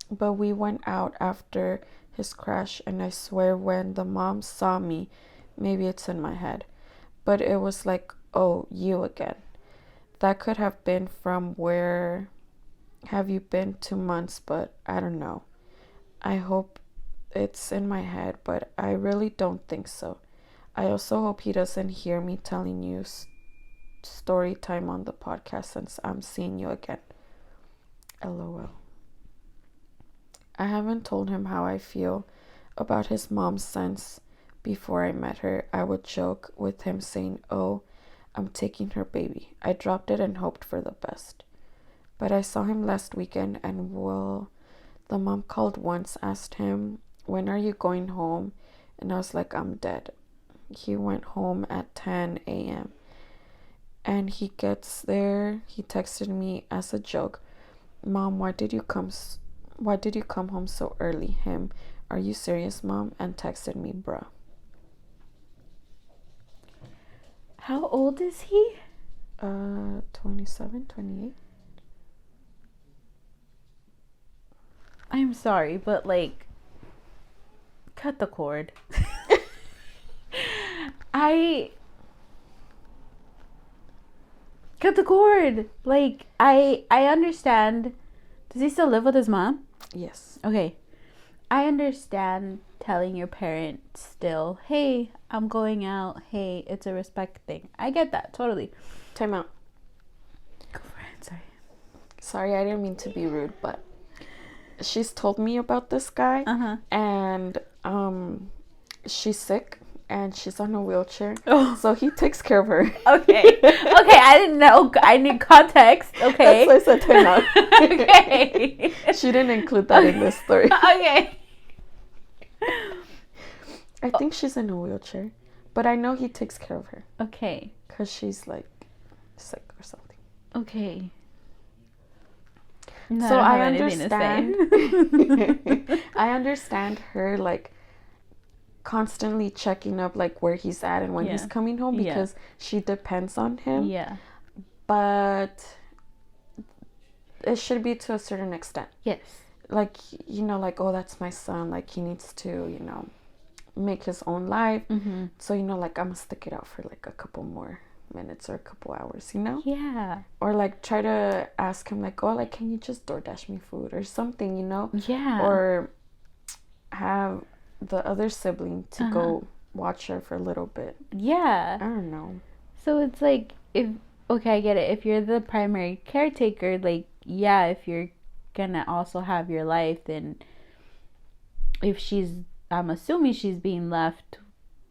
But we went out after his crash, and I swear when the mom saw me, maybe it's in my head, but it was like, oh, you again. That could have been from where have you been 2 months, but I don't know. I hope it's in my head, but I really don't think so. I also hope he doesn't hear me telling you story time on the podcast since I'm seeing you again. LOL. I haven't told him how I feel about his mom since before I met her. I would joke with him saying, oh, I'm taking her baby. I dropped it and hoped for the best. But I saw him last weekend, and the mom called once, asked him, when are you going home? And I was like, I'm dead. He went home at 10 a.m. And he gets there. He texted me as a joke, Mom, why did you come home so early? Him, are you serious, Mom? And texted me, bruh. How old is he? 27, 28. I'm sorry, but like, cut the cord. Cut the cord. Like, I understand. Does he still live with his mom? Yes. Okay. I understand telling your parents still, hey, I'm going out. Hey, it's a respect thing. I get that. Totally. Time out. Go for it. Sorry. Sorry, I didn't mean to be rude, but she's told me about this guy, and she's sick and she's on a wheelchair. Oh. So he takes care of her. Okay. I didn't know. I need context. Okay. That's why I said time out. Okay. She didn't include that in this story. Okay. I think she's in a wheelchair, but I know he takes care of her. Okay. Because she's like sick or something. Okay. No, so I understand. I understand her like constantly checking up like where he's at and when he's coming home because she depends on him. Yeah. But it should be to a certain extent. Yes. Like, you know, like, oh, that's my son. Like, he needs to, you know, make his own life. Mm-hmm. So, you know, like, I'm gonna stick it out for like a couple more minutes or a couple hours, you know? Yeah. Or like try to ask him like, oh, like, can you just DoorDash me food or something, you know? Yeah. Or have the other sibling to go watch her for a little bit. Yeah. I don't know. So it's like, I get it. If you're the primary caretaker, like, yeah, if you're gonna also have your life, then if I'm assuming she's being left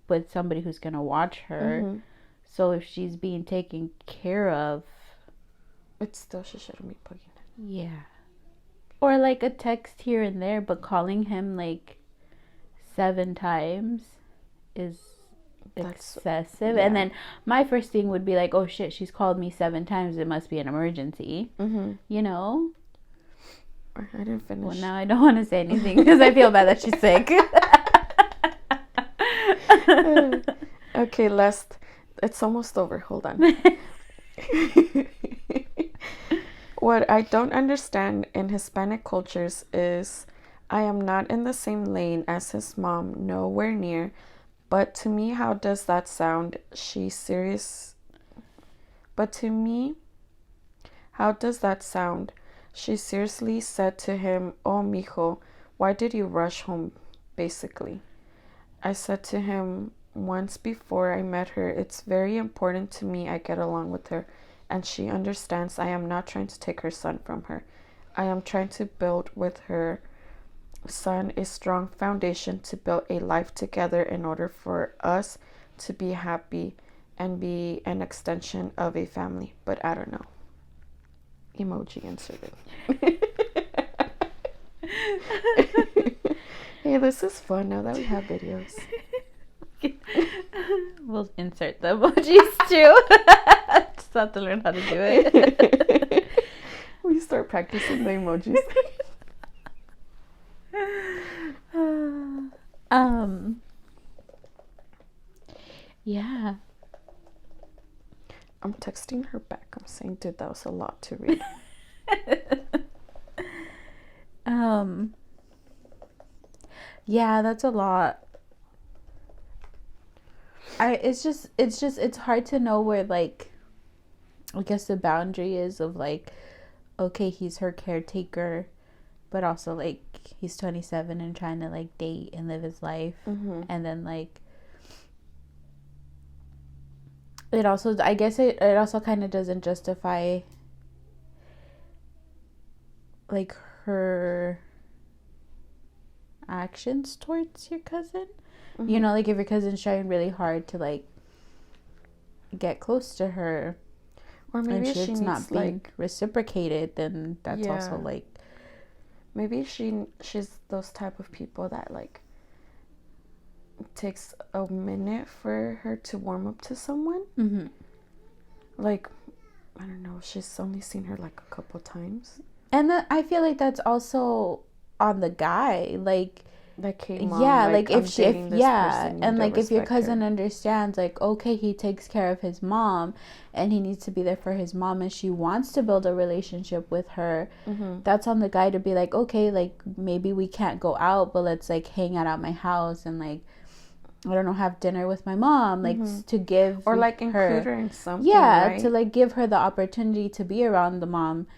with somebody who's gonna watch her. Mm-hmm. So if she's being taken care of, it's still, she shouldn't be bugging it. Yeah. Or like a text here and there, but calling him like 7 times is excessive. Yeah. And then my first thing would be like, oh shit, she's called me 7 times. It must be an emergency. Mm-hmm. You know? I didn't finish. Well, now I don't want to say anything because I feel bad that she's sick. Okay, it's almost over. Hold on. What I don't understand in Hispanic cultures is I am not in the same lane as his mom, nowhere near. But to me, how does that sound? But to me, how does that sound? She seriously said to him, oh, mijo, why did you rush home, basically? I said to him once before I met her, it's very important to me I get along with her, and she understands I am not trying to take her son from her. I am trying to build with her son a strong foundation to build a life together in order for us to be happy and be an extension of a family. But I don't know. Emoji inserted. Hey, this is fun now that we have videos. We'll insert the emojis too. Just have to learn how to do it. We start practicing the emojis. Yeah. I'm texting her back. I'm saying, dude, that was a lot to read. Yeah, that's a lot. It's hard to know where, like, I guess the boundary is of, like, okay, he's her caretaker, but also, like, he's 27 and trying to, like, date and live his life. Mm-hmm. And then, like, it also, I guess it also kind of doesn't justify, like, her actions towards your cousin. Mm-hmm. You know, like, if your cousin's trying really hard to, like, get close to her, or maybe and she's not being, like, reciprocated, then that's also, like, maybe she's those type of people that, like, it takes a minute for her to warm up to someone. Mm-hmm. Like, I don't know, she's only seen her like a couple times, and I feel like that's also on the guy, like, hey, mom, yeah, like if and like if your cousin understands, like, okay, he takes care of his mom and he needs to be there for his mom and she wants to build a relationship with her, mm-hmm. that's on the guy to be like, okay, like, maybe we can't go out, but let's, like, hang out at my house and, like, I don't know, have dinner with my mom, like, mm-hmm. to give or, like, include her in something, yeah, right? To, like, give her the opportunity to be around the mom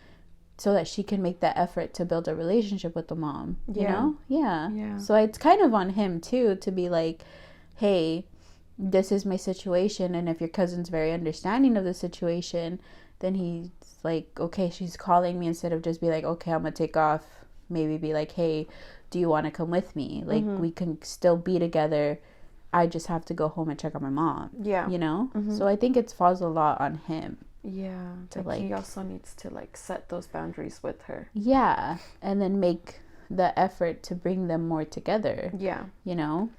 so that she can make that effort to build a relationship with the mom, you know? Yeah. So it's kind of on him, too, to be like, hey, this is my situation, and if your cousin's very understanding of the situation, then he's like, okay, she's calling me, instead of just be like, okay, I'm gonna take off maybe be like, hey, do you want to come with me? Like, Mm-hmm. we can still be together. I just have to go home and check on my mom. Yeah. You know? Mm-hmm. So I think it falls a lot on him. Yeah. Like, he also needs to, like, set those boundaries with her. Yeah. And then make the effort to bring them more together. Yeah. You know?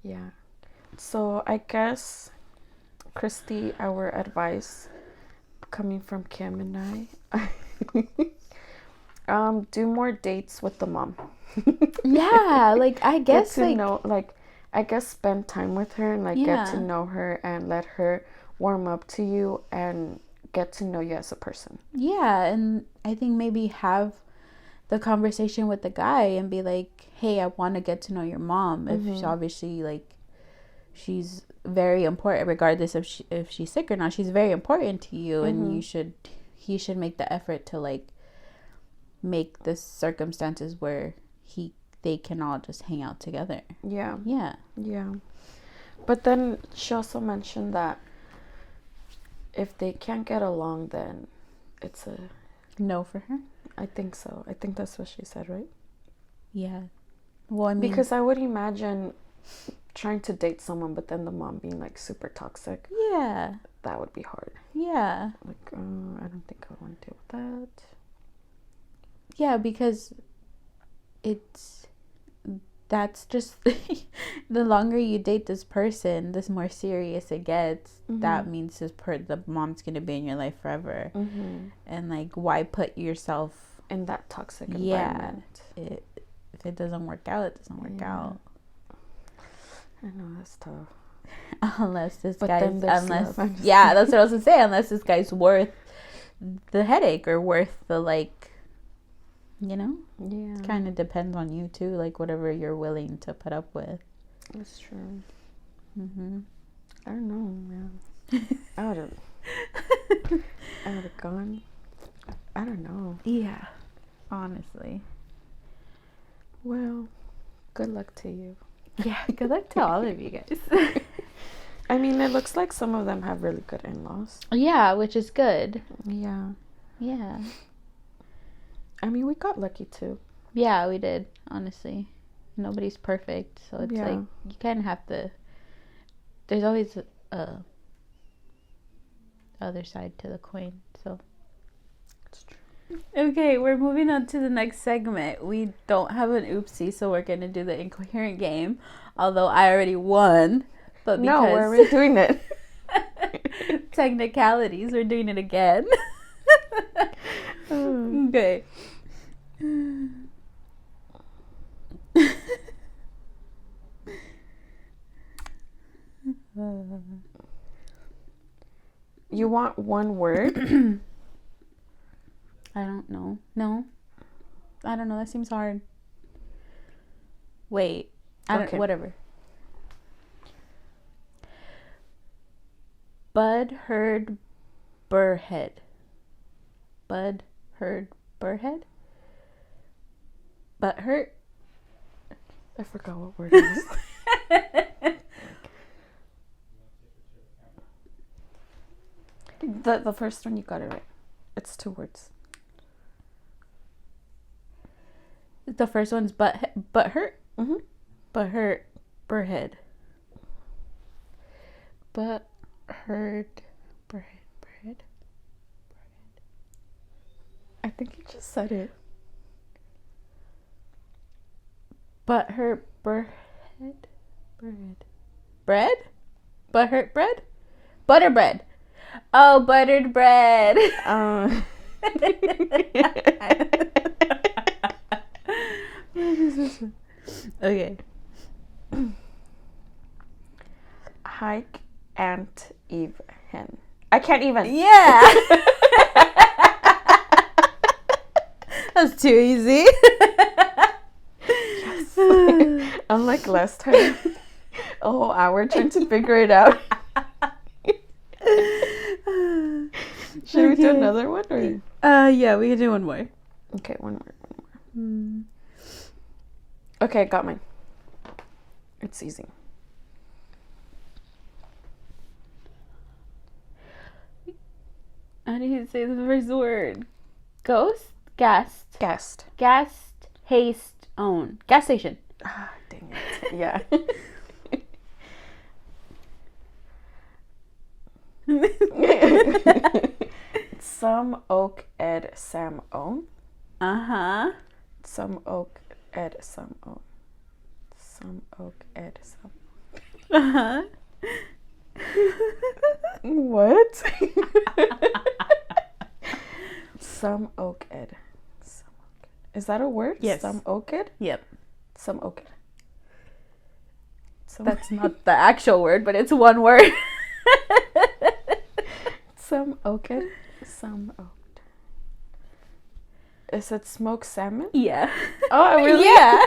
Yeah. So I guess, Christy, our advice coming from Kim and I, do more dates with the mom. Yeah, like, I guess, get to know, like, I guess spend time with her and, like, Yeah. get to know her and let her warm up to you and get to know you as a person. Yeah, and I think maybe have the conversation with the guy and be like, hey, I want to get to know your mom. If she's obviously, like, she's very important, regardless if she's sick or not, she's very important to you, and he should make the effort to, like, make the circumstances where they can all just hang out together. Yeah. Yeah. Yeah. But then she also mentioned that if they can't get along, then it's a no for her. I think so. I think that's what she said, right? Yeah. Well, I mean, because I would imagine trying to date someone, but then the mom being, like, super toxic. Yeah. That would be hard. Yeah. Like, I don't think I would want to deal with that. Yeah, because that's just the longer you date this person, the more serious it gets. That means the mom's gonna be in your life forever. And, like, why put yourself in that toxic environment? If it doesn't work out, it doesn't work out. I know, that's tough. Unless this but guy's love. Yeah, that's what I was gonna say. Unless this guy's worth the headache or worth the, like, you know? Yeah. Kind of depends on you too, like, whatever you're willing to put up with. That's true. I don't know, man. I would have gone. I don't know. Yeah. Honestly. Well, good luck to you. Yeah, good luck to all of you guys. I mean, it looks like some of them have really good in-laws. Yeah, which is good. Yeah. Yeah. I mean, we got lucky too. Yeah, we did, honestly. Nobody's perfect, so it's like, you kind of have to, there's always a other side to the coin, so. That's true. Okay, we're moving on to the next segment. We don't have an oopsie, so we're going to do the Incoherent game, although I already won, but because... No, we're already doing it. Technicalities, we're doing it again. Okay. You want one word? I don't know. No. I don't know. That seems hard. Wait. Okay. Whatever. Bud heard burrhead. Bud heard burrhead? Butt hurt? I forgot what word it is. The first one, you got it right. It's 2 words. The first one's butt hurt? Butt hurt burrhead. Butt hurt burrhead. I think you just said it. Butt hurt burrhead. Bread? Butt hurt bread? Butter bread. Oh, buttered bread. What is this one? Okay. Hike Aunt Eve hen. I can't even. Yeah. That's too easy. Yes. Unlike last time, a whole hour trying to figure it out. Should we do another one or? Yeah, we can do one more. Okay, one more. Okay, got mine. It's easy. How do you say the first word? Ghost? Gassed. Guest. Gassed haste own. Gas station. Ah, dang it. Yeah. Some oak ed sam own. Uh-huh. Some oak ed some own. Some oak ed some. Uh-huh. What? Some oak ed. Some oak ed. Is that a word? Yes. Some oak ed? Yep. Some oak ed. That's not the actual word, but it's one word. Some oak ed. Some oak. Is it smoked salmon? Yeah. Oh, really? Yeah.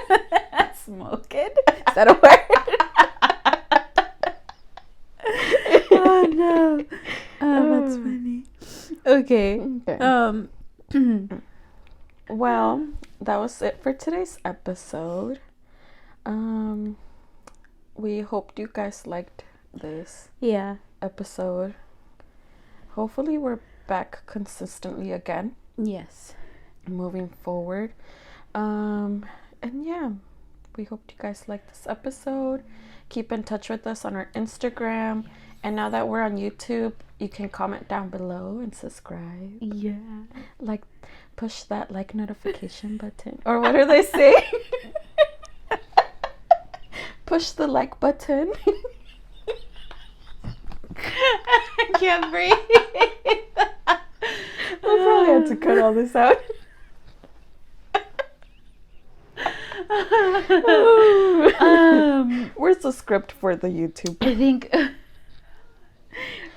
Smoke it. Is that a word? Oh no. That's funny. Okay. Well, that was it for today's episode. We hoped you guys liked this Yeah. episode. Hopefully we're back consistently again. Yes. Moving forward. And yeah, we hope you guys like this episode. Keep in touch with us on our Instagram. And now that we're on YouTube, you can comment down below and subscribe. Yeah. Like, push that like notification button. Or what do they say? Push the like button. I can't breathe. We'll probably have to cut all this out. Where's the script for the YouTube? I think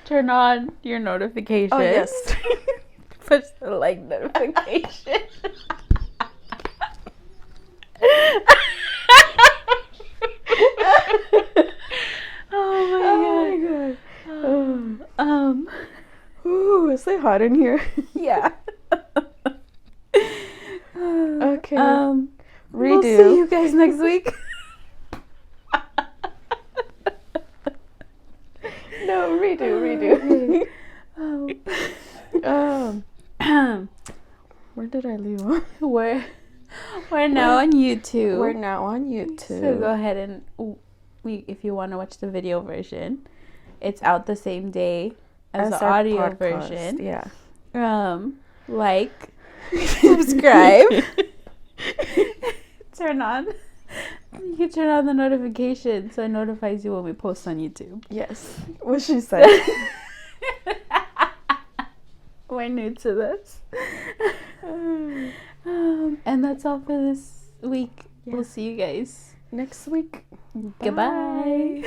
turn on your notifications. Oh, yes. Push the like notification. Oh my god. Ooh, is it hot in here? Yeah. Okay. Redo. Redo. We'll see you guys next week. No, redo. Where did I leave off? We're now on YouTube. We're now on YouTube. So go ahead and if you want to watch the video version, it's out the same day as the our audio podcast. version. Yeah. Like, subscribe, you can turn on the notification so it notifies you when we post on YouTube. Yes. What she said. We're new to this. And that's all for this week. Yeah. We'll see you guys Next week. Goodbye.